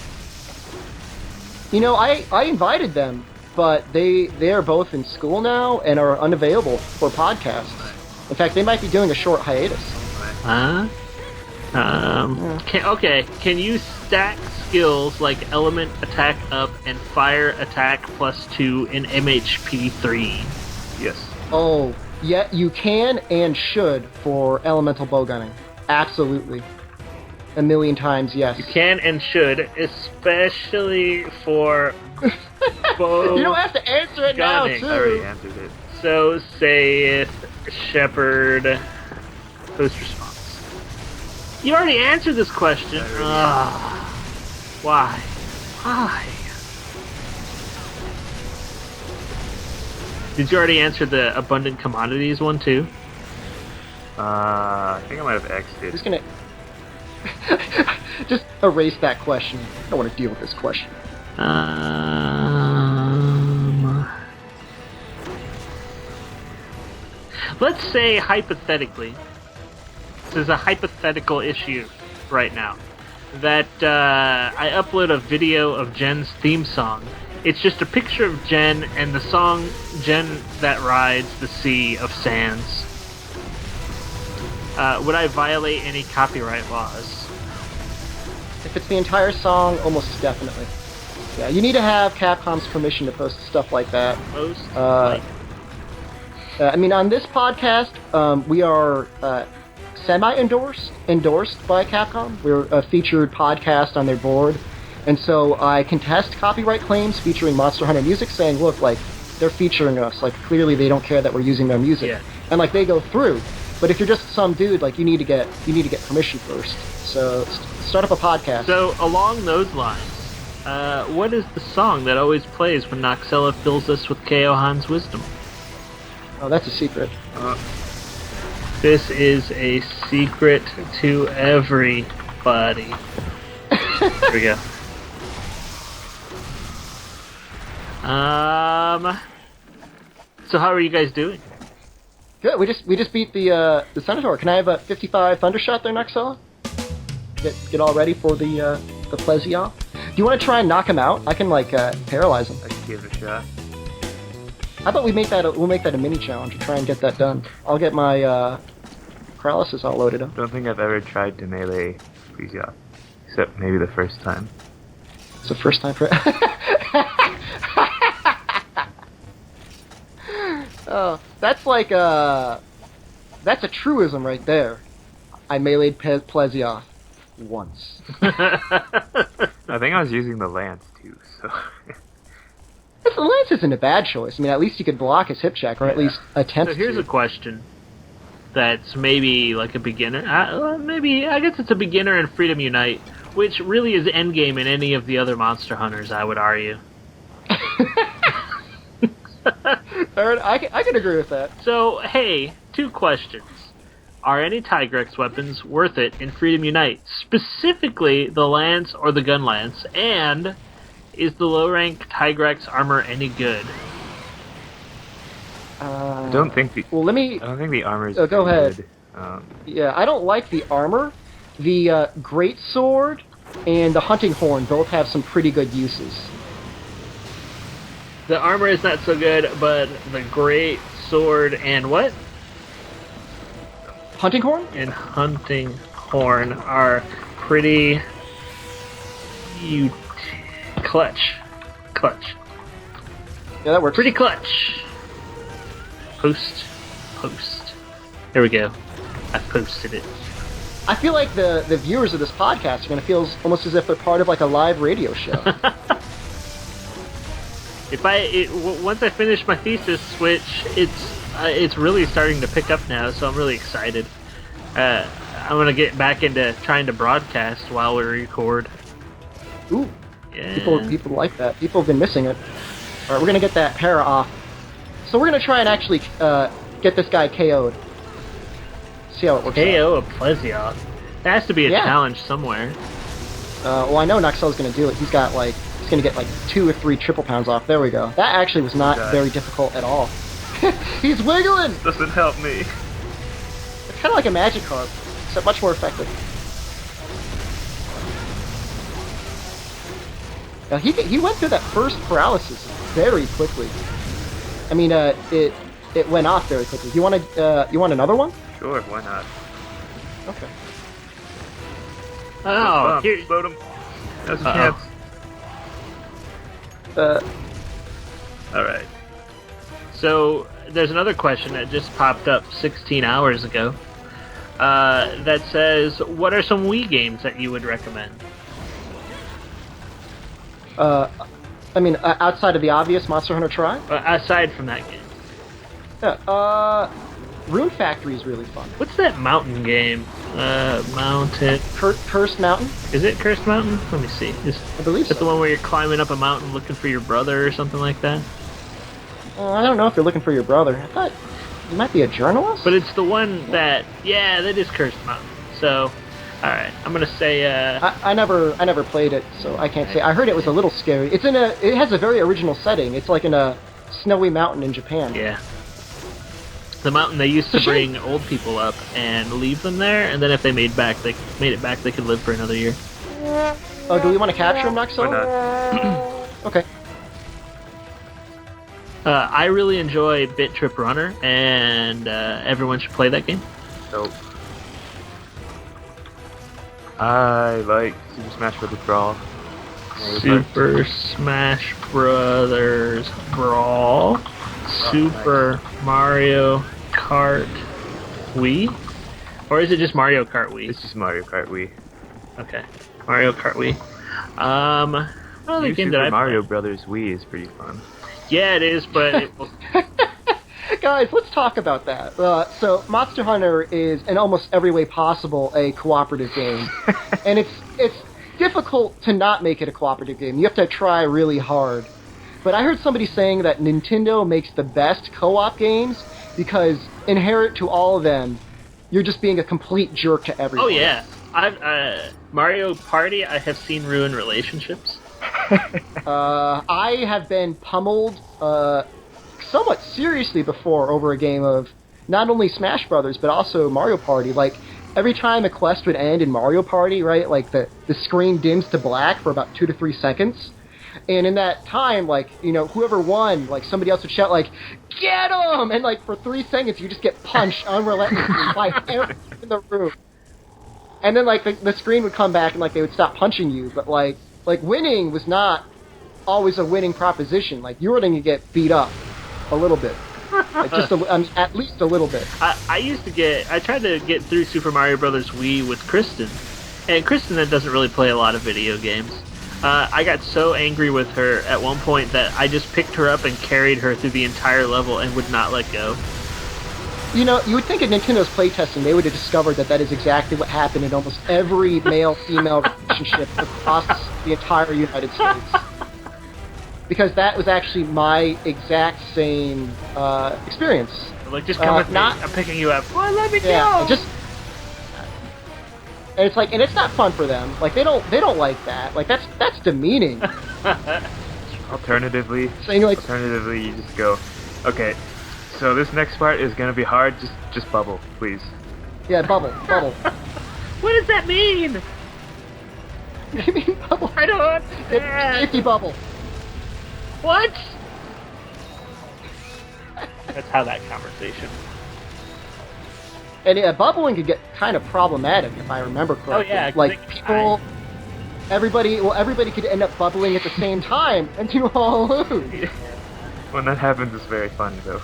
You know, I invited them, but they are both in school now and are unavailable for podcasts. In fact, they might be doing a short hiatus. Huh? Can you stack skills like Element Attack Up and Fire Attack +2 in MHP3? Yes. Oh, yeah, you can and should for elemental bowgunning. Absolutely. A million times, yes. You can and should, especially for bow. You don't have to answer it now, gunning. too. I already answered it. So saith Shepard. Post response. You already answered this question. Why? Why? Did you already answer the abundant commodities one too? I think I might have X'd it. Just gonna... Just erase that question. I don't want to deal with this question. Let's say hypothetically, this is a hypothetical issue right now, that I upload a video of Jen's theme song. It's just a picture of Jen and the song Jen That Rides the Sea of Sands. Would I violate any copyright laws? If it's the entire song, almost definitely. Yeah, you need to have Capcom's permission to post stuff like that. Most I mean, on this podcast, we are semi-endorsed by Capcom. We're a featured podcast on their board. And so I contest copyright claims featuring Monster Hunter music, saying, look, like, they're featuring us. Like, clearly they don't care that we're using their music. Yeah. And, like, they go through. But if you're just some dude, like, you need to get permission first. So start up a podcast. So, along those lines, what is the song that always plays when Noxella fills us with Keohan's wisdom? Oh, that's a secret. This is a secret to everybody. Here we go. So how are you guys doing? Good. We just beat the Centaur. Can I have a 55 Thundershot there, Noxella? Get all ready for the Plesioth. Do you want to try and knock him out? I can paralyze him. I can give it a shot. How about we'll make that a mini challenge and try and get that done. I'll get my paralysis all loaded up. I don't think I've ever tried to melee Plesioth, except maybe the first time. It's the first time for. Oh, that's that's a truism right there. I meleeed Plesioth once. I think I was using the lance too, so. The lance isn't a bad choice. I mean, at least you could block his hip check, or at least attempt So here's to. a question that's maybe like a beginner. Maybe, I guess it's a beginner in Freedom Unite, which really is endgame in any of the other Monster Hunters, I would argue. I can agree with that. So, hey, 2 questions. Are any Tigrex weapons worth it in Freedom Unite? Specifically, the Lance or the Gun Lance? And is the low-rank Tigrex armor any good? I don't think the armor is. Go very ahead. good. Yeah, I don't like the armor. The Great Sword and the Hunting Horn both have some pretty good uses. The armor is not so good, but the Great Sword and what? Hunting Horn? And Hunting Horn are pretty clutch. Yeah, that works. Pretty clutch. Post. There we go. I posted it. I feel like the viewers of this podcast are going to feel almost as if they're part of like a live radio show. Once I finish my thesis, which it's really starting to pick up now, so I'm really excited. I'm gonna get back into trying to broadcast while we record. Ooh, Yeah. people like that. People have been missing it. All right, we're gonna get that para off. So we're gonna try and actually get this guy KO'd. See how it works. KO a Plesioth. There has to be a Yeah. challenge somewhere. Well, I know Noxel's gonna do it. He's got like he's gonna get like 2 or 3 triple pounds off. There we go. That actually was not very difficult at all. He's wiggling. Doesn't help me. It's kind of like a magic carp, except much more effective. Now, he went through that first paralysis very quickly. I mean, it went off very quickly. You want another one? Sure, why not? Okay. Oh, here, Explode him. That's a Uh-oh. chance. Uh, Alright. so there's another question that just popped up 16 hours ago. That says, what are some Wii games that you would recommend? I mean, outside of the obvious Monster Hunter Tri? Aside from that game. Yeah, Rune Factory is really fun. What's that mountain game? Mountain... Cursed Mountain? Is it Cursed Mountain? Let me see. Is I believe that the so. one where you're climbing up a mountain looking for your brother or something like that? I don't know if you're looking for your brother. I thought you might be a journalist? But it's the one that... Yeah, that is Cursed Mountain. So, alright. I'm gonna say, I never played it, so I can't say. I heard it was a little scary. It has a very original setting. It's like in a snowy mountain in Japan. yeah. The mountain they used to Sure. bring old people up and leave them there, and then if they made it back, they could live for another year. Oh, do we want to capture him, Noxel? Why not? Okay. I really enjoy Bit Trip Runner, and everyone should play that game. Nope. I like Super Smash Bros. Brawl. Super Smash Brothers Brawl, Super Mario Kart Wii, or is it just Mario Kart Wii? It's just Mario Kart Wii. Okay, Mario Kart Wii. What other New game Super did I Mario play? Brothers Wii is pretty fun. Yeah, it is, but it will... Guys, let's talk about that. So, Monster Hunter is, in almost every way possible, a cooperative game. And it's difficult to not make it a cooperative game. You have to try really hard. But I heard somebody saying that Nintendo makes the best co-op games because inherent to all of them, you're just being a complete jerk to everyone. Oh yeah, Mario Party. I have seen ruin relationships. I have been pummeled somewhat seriously before over a game of not only Smash Brothers but also Mario Party. Like every time a quest would end in Mario Party, right? Like the screen dims to black for about 2 to 3 seconds, and in that time, like whoever won, like somebody else would shout like "Get him!" and like for 3 seconds you just get punched unrelentingly by everyone in the room, and then like the screen would come back and like they would stop punching you, but like winning was not always a winning proposition. Like you were going to get beat up a little bit, like just at least a little bit. I tried to get through Super Mario Brothers Wii with Kristen, and Kristen that doesn't really play a lot of video games. I got so angry with her at one point that I just picked her up and carried her through the entire level and would not let go. You would think at Nintendo's playtesting they would have discovered that is exactly what happened in almost every male-female relationship across the entire United States. Because that was actually my exact same experience. Like, just come with me. I'm picking you up. Well, let me go. And it's like, and it's not fun for them. Like they don't like that. Like that's demeaning. Alternatively, you just go, okay, so this next part is gonna be hard, just bubble, please. Yeah, bubble. What does that mean? What do you mean bubble? I don't understand. Safety bubble. What? That's how that conversation. And bubbling could get kind of problematic if I remember correctly. Oh yeah, like people, everybody could end up bubbling at the same time, and you all lose. When that happens, it's very funny though.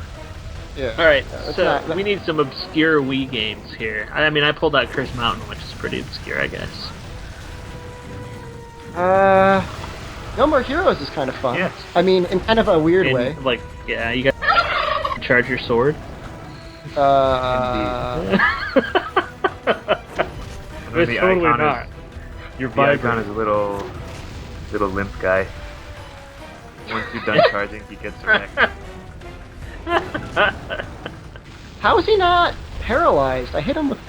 Yeah. All right, it's so not- we need some obscure Wii games here. I mean, I pulled out Curse Mountain, which is pretty obscure, I guess. No More Heroes is kind of fun. Yes. I mean, in kind of a weird And, way. like, yeah, you got charge your sword. And then It's the totally icon not. is You're the icon vibrant. is a little limp guy. Once you're done charging, he gets wrecked. How is he not paralyzed? I hit him with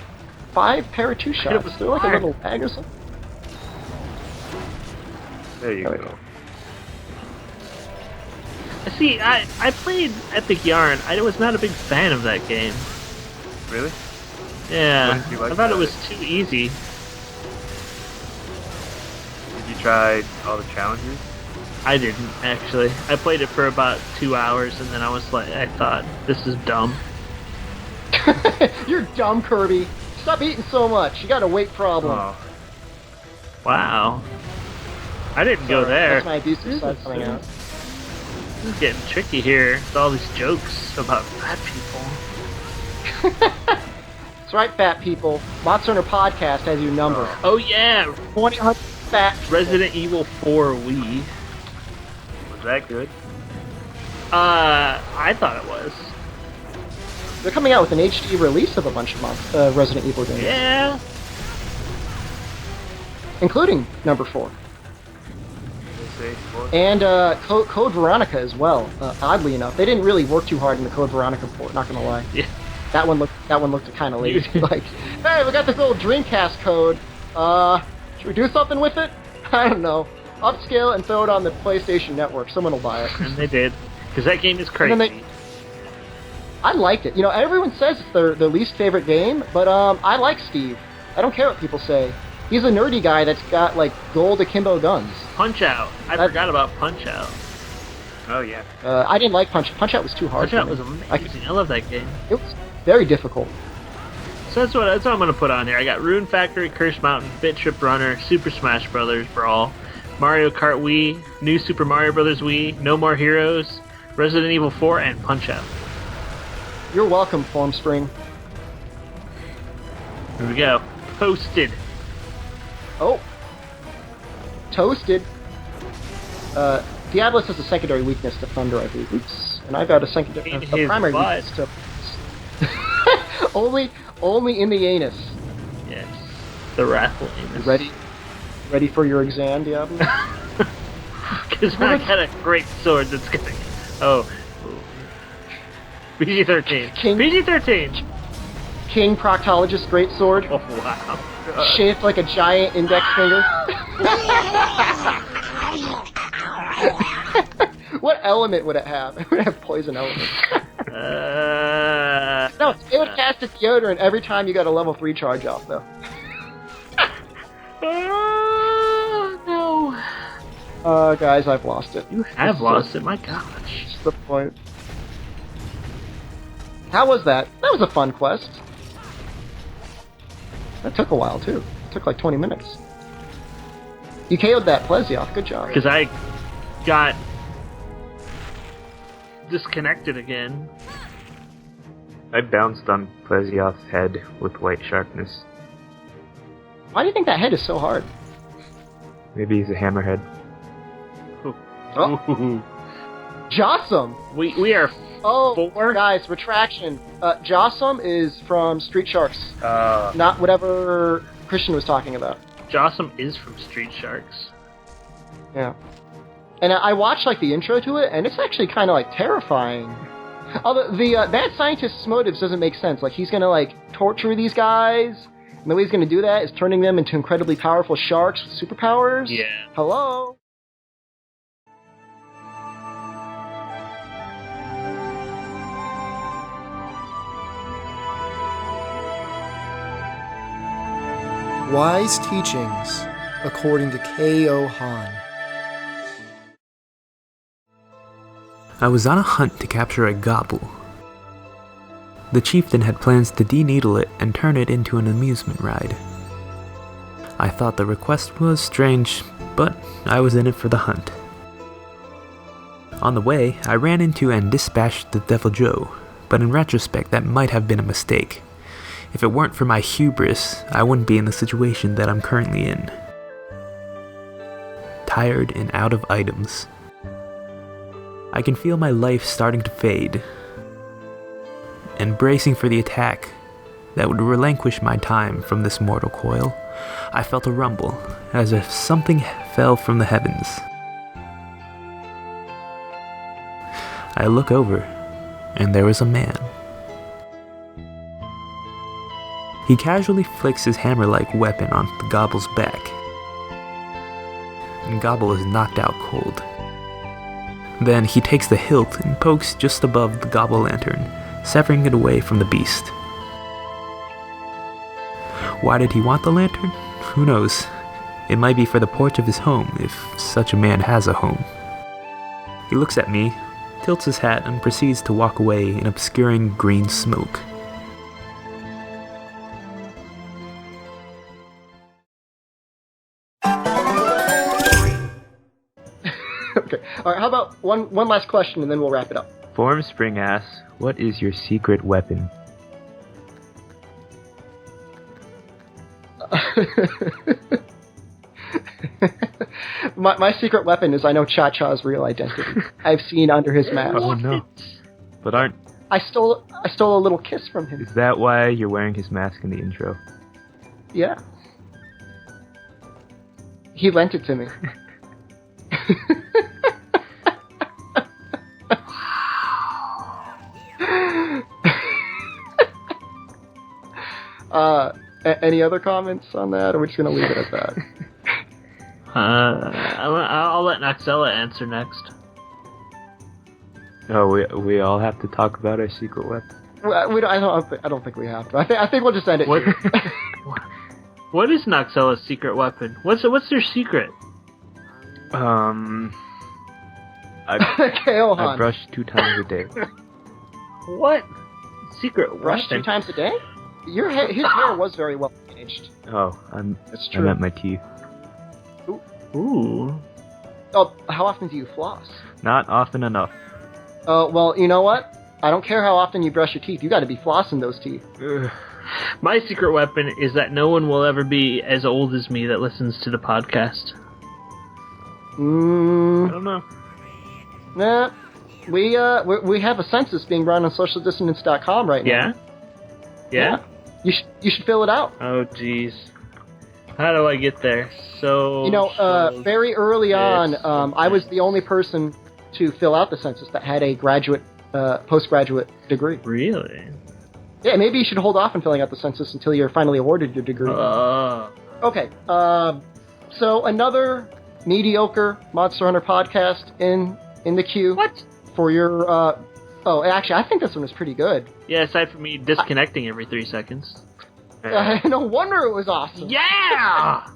5 para 2 it shots. with Is there like a 5. little lag or something? There you There we go. go. See, I played Epic Yarn. I was not a big fan of that game. Really? Yeah, What did you like I thought it about was too easy. Did you try all the challenges? I didn't, actually. I played it for about 2 hours, and then I was like, I thought, this is dumb. You're dumb, Kirby. Stop eating so much. You got a weight problem. Oh, Wow. I didn't go Sorry, there. That's my abusive side coming out. This is getting tricky here with all these jokes about fat people. That's right, fat people. Monster Hunter Podcast has your number. Oh yeah, 20 fat people. Resident Evil 4 Wii. was that good? I thought it was. They're coming out with an HD release of a bunch of Resident Evil games, Yeah. including number 4. Say four? And Code Veronica as well. Oddly enough, they didn't really work too hard in the Code Veronica port. Not gonna lie. Yeah. That one looked kind of lazy. Like, hey, we got this little Dreamcast code. Should we do something with it? I don't know. Upscale and throw it on the PlayStation Network. Someone will buy it. And they did. Because that game is And crazy. then I liked it. You know, everyone says it's their least favorite game, but I like Steve. I don't care what people say. He's a nerdy guy that's got like gold akimbo guns. Punch Out. I forgot about Punch Out. Oh yeah. I didn't like Punch. Punch Out was too hard. Punch Out for was me. amazing. I love that game. It was very difficult. So that's what I'm gonna put on here. I got Rune Factory, Curse Mountain, Bit Trip Runner, Super Smash Bros. Brawl, Mario Kart Wii, New Super Mario Bros. Wii, No More Heroes, Resident Evil 4, and Punch Out. You're welcome, Formspring. Here we go. Posted. Oh, toasted. Diablos has a secondary weakness to thunder, I believe. Oops. And I've got a secondary, In a his primary butt. weakness to. only in the anus. Yes. The Wrathful Amos. Ready for your exam, Diablo? Because I got a great sword that's gonna. Oh. PG-13. King- PG-13. King Proctologist Greatsword, Oh wow. shaped like a giant index finger. What element would it have? It would have poison element. No, it would cast a deodorant every time you got a level 3 charge off, though. No. Guys, I've lost it. You have lost it, my gosh. That's the point. How was that? That was a fun quest. That took a while, too. It took like 20 minutes. You KO'd that Plesioth. Good job. Because I got disconnected again. I bounced on Plesioth's head with white sharpness. Why do you think that head is so hard? Maybe he's a hammerhead. Oh. Jossum! We are Oh, 4? guys, retraction. Jossum is from Street Sharks. Uh, Not whatever Christian was talking about. Jossum is from Street Sharks. Yeah. And I watched like the intro to it, and it's actually kind of like terrifying. Although the bad scientist's motives doesn't make sense. Like he's gonna like torture these guys, and the way he's gonna do that is turning them into incredibly powerful sharks with superpowers. Yeah. Hello. Wise Teachings, according to K.O. Han. I was on a hunt to capture a gobble. The chieftain had plans to deneedle it and turn it into an amusement ride. I thought the request was strange, but I was in it for the hunt. On the way, I ran into and dispatched the Devil Joe, but in retrospect that might have been a mistake. If it weren't for my hubris, I wouldn't be in the situation that I'm currently in. Tired and out of items. I can feel my life starting to fade, and bracing for the attack that would relinquish my time from this mortal coil, I felt a rumble, as if something fell from the heavens. I look over, and there is a man. He casually flicks his hammer-like weapon onto the Gobble's back, and Gobble is knocked out cold. Then he takes the hilt and pokes just above the Gobble lantern, severing it away from the beast. Why did he want the lantern? Who knows? It might be for the porch of his home, if such a man has a home. He looks at me, tilts his hat, and proceeds to walk away in obscuring green smoke. Okay. All right. How about one last question, and then we'll wrap it up. Formspring asks, what is your secret weapon? My secret weapon is I know Cha-Cha's real identity. I've seen under his mask. Oh no. But I stole a little kiss from him. is that why you're wearing his mask in the intro? Yeah. He lent it to me. Any other comments on that, or are we just going to leave it at that? I'll let Noxella answer next. Oh, we all have to talk about our secret weapon? I don't think we have to. I think we'll just end it What? here. What is Noxella's secret weapon? What's their secret? I Keohan. brush 2 times a day. What? Secret Brush weapon? 2 times a day? His hair was very well managed. Oh, That's I true. meant my teeth. Ooh. Oh, how often do you floss? Not often enough. Oh, well, you know what? I don't care how often you brush your teeth. You got to be flossing those teeth. My secret weapon is that no one will ever be as old as me that listens to the podcast. I don't know. Nah. We have a census being run on socialdissonance.com right now. Yeah? You should fill it out. Oh, jeez. How do I get there? So... very early on, I was the only person to fill out the census that had a postgraduate degree. Really? Yeah, maybe you should hold off on filling out the census until you're finally awarded your degree. Okay, so another mediocre Monster Hunter podcast in the queue. What? For your, actually, I think this one was pretty good. Yeah, aside from me disconnecting every 3 seconds. No wonder it was awesome. Yeah!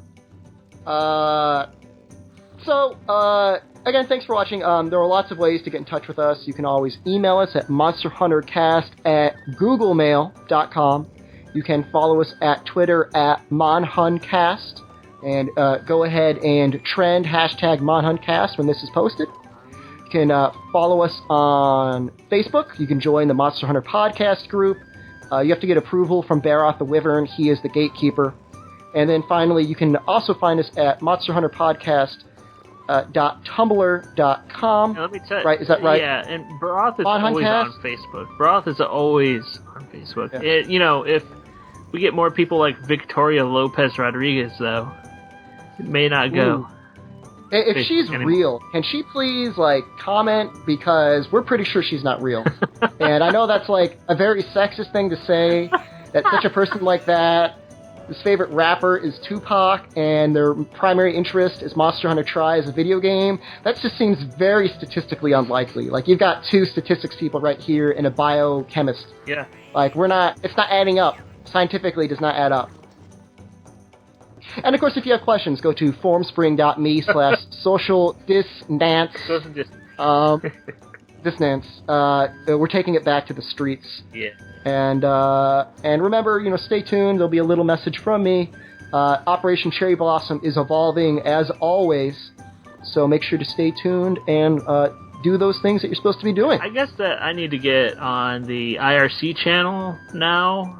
Again, thanks for watching. There are lots of ways to get in touch with us. You can always email us at monsterhuntercast@googlemail.com. You can follow us at Twitter at monhuncast. And go ahead and trend hashtag monhuncast when this is posted. You can follow us on Facebook. You can join the Monster Hunter podcast group. You have to get approval from Baroth the Wyvern. He is the gatekeeper. And then finally, you can also find us at monsterhunterpodcast.tumblr.com. Now, let me tell you. Right, is that right? Yeah, and Baroth is On always Huncast? on Facebook. Baroth is always on Facebook. Yeah. If we get more people like Victoria Lopez Rodriguez, though, it may not go. Ooh. If she's real, can she please, comment? Because we're pretty sure she's not real. And I know that's, a very sexist thing to say, that such a person like that, his favorite rapper is Tupac, and their primary interest is Monster Hunter Tri as a video game. That just seems very statistically unlikely. You've got 2 statistics people right here and a biochemist. Yeah. It's not adding up. Scientifically, it does not add up. And of course, if you have questions, go to formspring.me/socialdissonance. Doesn't just... Dissonance. We're taking it back to the streets. Yeah. And remember, stay tuned. There'll be a little message from me. Operation Cherry Blossom is evolving as always. So make sure to stay tuned and do those things that you're supposed to be doing. I guess that I need to get on the IRC channel now,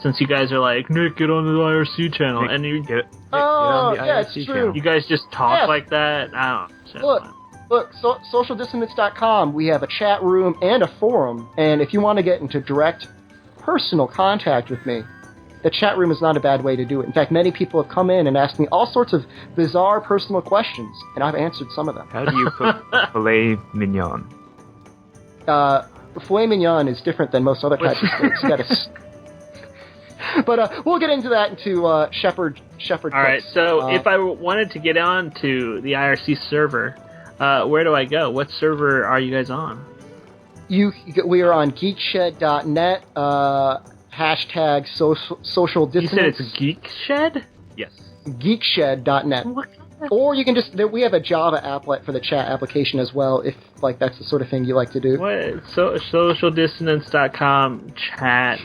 since you guys are like, Nick, get on the IRC channel, Nick, and you Get Oh, on the yeah, IRC it's true. channel. you guys just talk Yeah. like that. I don't know. Look, socialdissonance.com, we have a chat room and a forum, and if you want to get into direct personal contact with me, the chat room is not a bad way to do it. In fact, many people have come in and asked me all sorts of bizarre personal questions, and I've answered some of them. How do you cook filet mignon? Filet mignon is different than most other types of steaks. You gotta but we'll get into that into Shepherd All right, Cooks. so if I wanted to get on to the IRC server, where do I go? What server are you guys on? We are on geekshed.net, hashtag social You said dissonance. it's Geek Shed? Yes. Geekshed.net. What? Or you can we have a Java applet for the chat application as well, if like that's the sort of thing you like to do. What? Socialdissonance.com chat.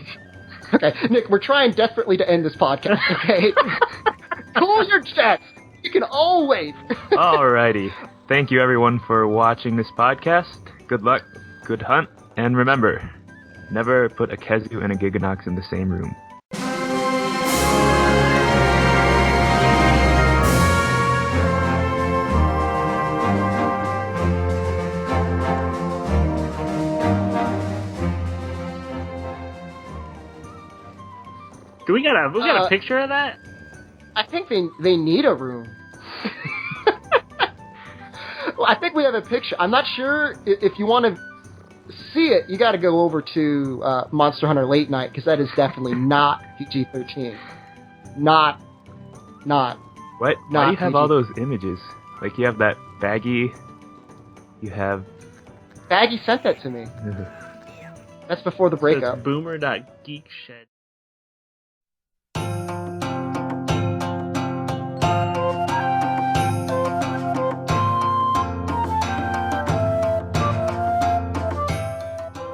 Okay, Nick, we're trying desperately to end this podcast, okay? Cool your jets! You can always! Alrighty. Thank you everyone for watching this podcast. Good luck, good hunt, and remember, never put a Kezu and a Giganox in the same room. Do we got a picture of that? I think they need a room. Well, I think we have a picture. I'm not sure if you want to see it, you got to go over to Monster Hunter Late Night, because that is definitely not PG-13. Not. What? Not Why do you have PG. all those images? Like you have that baggy. You have. Baggy sent that to me. That's before the So breakup. it's boomer.geekshed.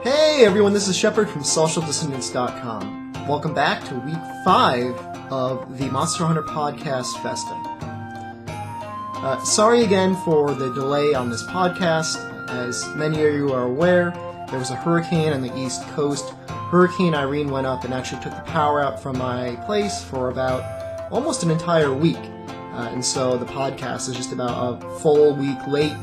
Hey everyone, this is Shepard from socialdissonance.com. Welcome back to week 5 of the Monster Hunter Podcast Festa. Sorry again for the delay on this podcast. As many of you are aware, there was a hurricane on the East Coast. Hurricane Irene went up and actually took the power out from my place for about almost an entire week. And so the podcast is just about a full week late.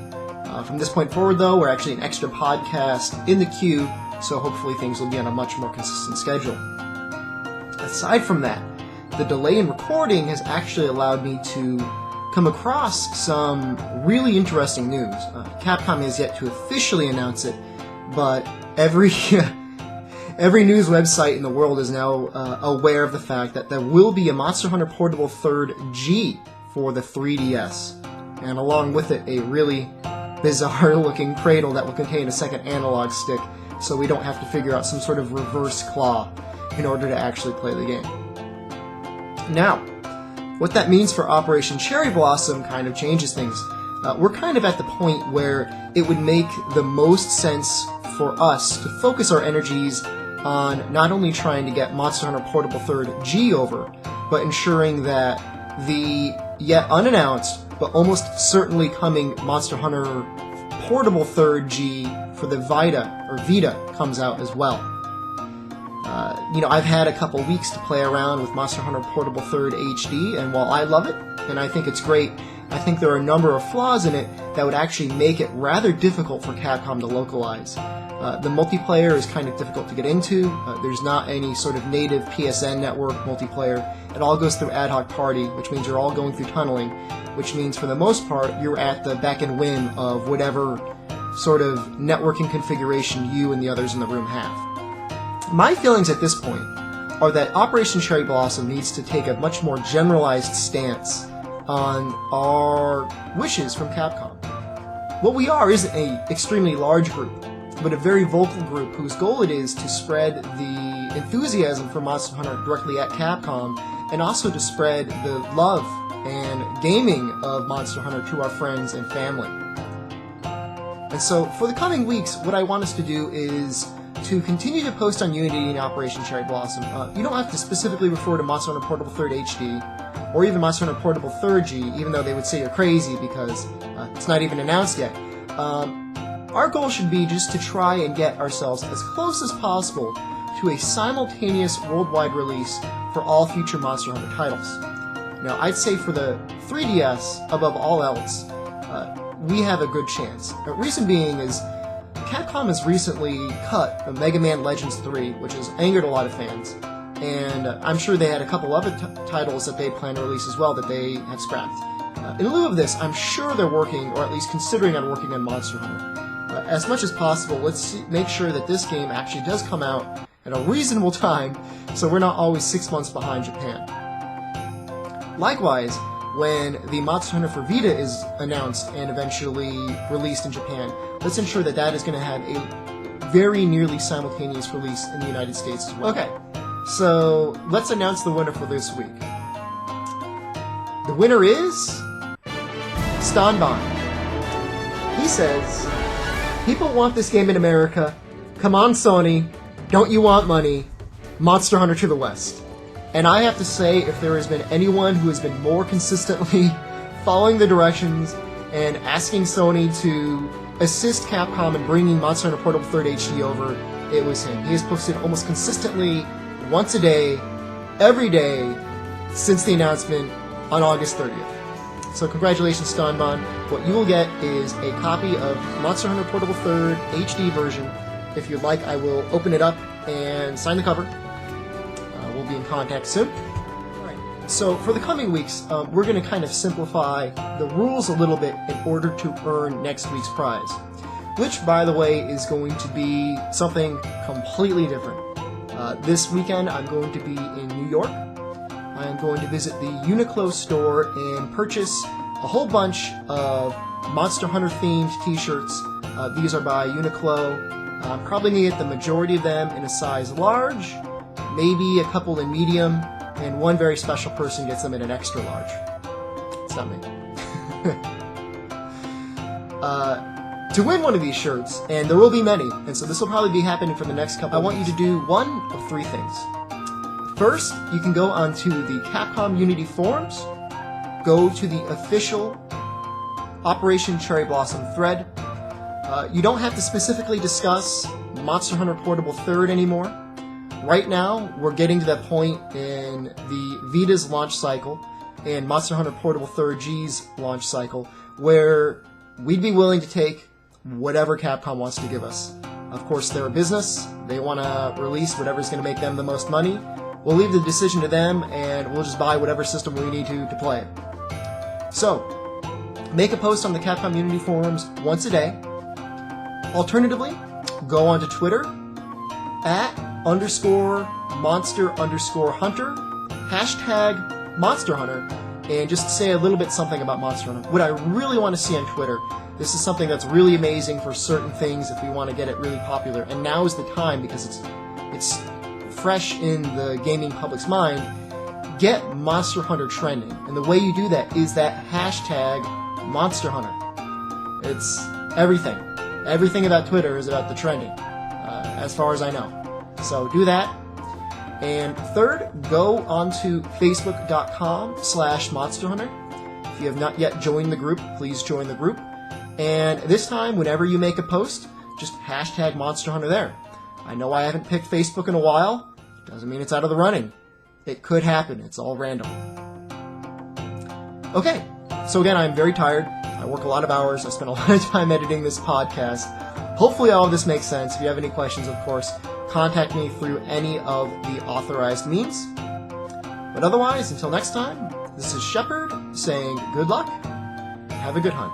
From this point forward, though, we're actually an extra podcast in the queue, so hopefully things will be on a much more consistent schedule. Aside from that, the delay in recording has actually allowed me to come across some really interesting news. Capcom has yet to officially announce it, but every news website in the world is now aware of the fact that there will be a Monster Hunter Portable 3rd G for the 3DS, and along with it, a really bizarre-looking cradle that will contain a second analog stick, so we don't have to figure out some sort of reverse claw in order to actually play the game. Now, what that means for Operation Cherry Blossom kind of changes things. We're kind of at the point where it would make the most sense for us to focus our energies on not only trying to get Monster Hunter Portable 3rd G over, but ensuring that the yet unannounced but almost certainly coming Monster Hunter Portable 3rd G for the Vita comes out as well. I've had a couple weeks to play around with Monster Hunter Portable 3rd HD, and while I love it, and I think it's great, I think there are a number of flaws in it that would actually make it rather difficult for Capcom to localize. The multiplayer is kind of difficult to get into. There's not any sort of native PSN network multiplayer. It all goes through ad hoc party, which means you're all going through tunneling, which means for the most part you're at the beck and whim of whatever sort of networking configuration you and the others in the room have. My feelings at this point are that Operation Cherry Blossom needs to take a much more generalized stance on our wishes from Capcom. What we are isn't an extremely large group, but a very vocal group whose goal it is to spread the enthusiasm for Monster Hunter directly at Capcom, and also to spread the love and gaming of Monster Hunter to our friends and family. And so, for the coming weeks, what I want us to do is to continue to post on Unity and Operation Cherry Blossom. You don't have to specifically refer to Monster Hunter Portable 3rd HD, or even Monster Hunter Portable 3rd G, even though they would say you're crazy because it's not even announced yet. Our goal should be just to try and get ourselves as close as possible to a simultaneous worldwide release for all future Monster Hunter titles. Now, I'd say for the 3DS, above all else, we have a good chance. The reason being is Capcom has recently cut Mega Man Legends 3, which has angered a lot of fans, and I'm sure they had a couple other titles that they plan to release as well that they have scrapped. In lieu of this, I'm sure they're working, or at least considering on working on Monster Hunter. As much as possible, let's make sure that this game actually does come out at a reasonable time, so we're not always 6 months behind Japan. Likewise, when the Monster Hunter for Vita is announced and eventually released in Japan, let's ensure that that is going to have a very nearly simultaneous release in the United States as well. Okay, so let's announce the winner for this week. The winner is Stanban. He says, "People want this game in America. Come on, Sony. Don't you want money? Monster Hunter to the West." And I have to say, if there has been anyone who has been more consistently following the directions and asking Sony to assist Capcom in bringing Monster Hunter Portable 3rd HD over, it was him. He has posted almost consistently once a day, every day, since the announcement on August 30th. So congratulations, Stanban. What you will get is a copy of Monster Hunter Portable 3rd HD version. If you'd like, I will open it up and sign the cover. We'll be in contact soon. Alright, so for the coming weeks, we're going to kind of simplify the rules a little bit in order to earn next week's prize. Which, by the way, is going to be something completely different. This weekend, I'm going to be in New York. I'm going to visit the Uniqlo store and purchase a whole bunch of Monster Hunter themed t-shirts. These are by Uniqlo. I'm probably going to get the majority of them in a size large, maybe a couple in medium, and one very special person gets them in an extra large. It's not me. To win one of these shirts, and there will be many, and so this will probably be happening for the next couple of weeks, I want you to do one of three things. First, you can go onto the Capcom Unity forums, go to the official Operation Cherry Blossom thread. You don't have to specifically discuss Monster Hunter Portable 3rd anymore. Right now, we're getting to that point in the Vita's launch cycle and Monster Hunter Portable 3rd G's launch cycle where we'd be willing to take whatever Capcom wants to give us. Of course, they're a business. They want to release whatever's going to make them the most money. We'll leave the decision to them, and we'll just buy whatever system we need to play it. So, make a post on the Capcom Unity forums once a day. Alternatively, go onto Twitter, @_monster_hunter, #MonsterHunter, and just say a little bit something about Monster Hunter. What I really want to see on Twitter, this is something that's really amazing for certain things if we want to get it really popular, and now is the time because it's fresh in the gaming public's mind. Get Monster Hunter trending, and the way you do that is that #MonsterHunter. It's everything. Everything about Twitter is about the trending, as far as I know. So do that. And third, go onto facebook.com/MonsterHunter. If you have not yet joined the group, please join the group. And this time, whenever you make a post, just #MonsterHunter there. I know I haven't picked Facebook in a while. Doesn't mean it's out of the running. It could happen. It's all random. Okay, so again, I'm very tired. I work a lot of hours. I spend a lot of time editing this podcast. Hopefully all of this makes sense. If you have any questions, of course, contact me through any of the authorized means. But otherwise, until next time, this is Shepard saying good luck and have a good hunt.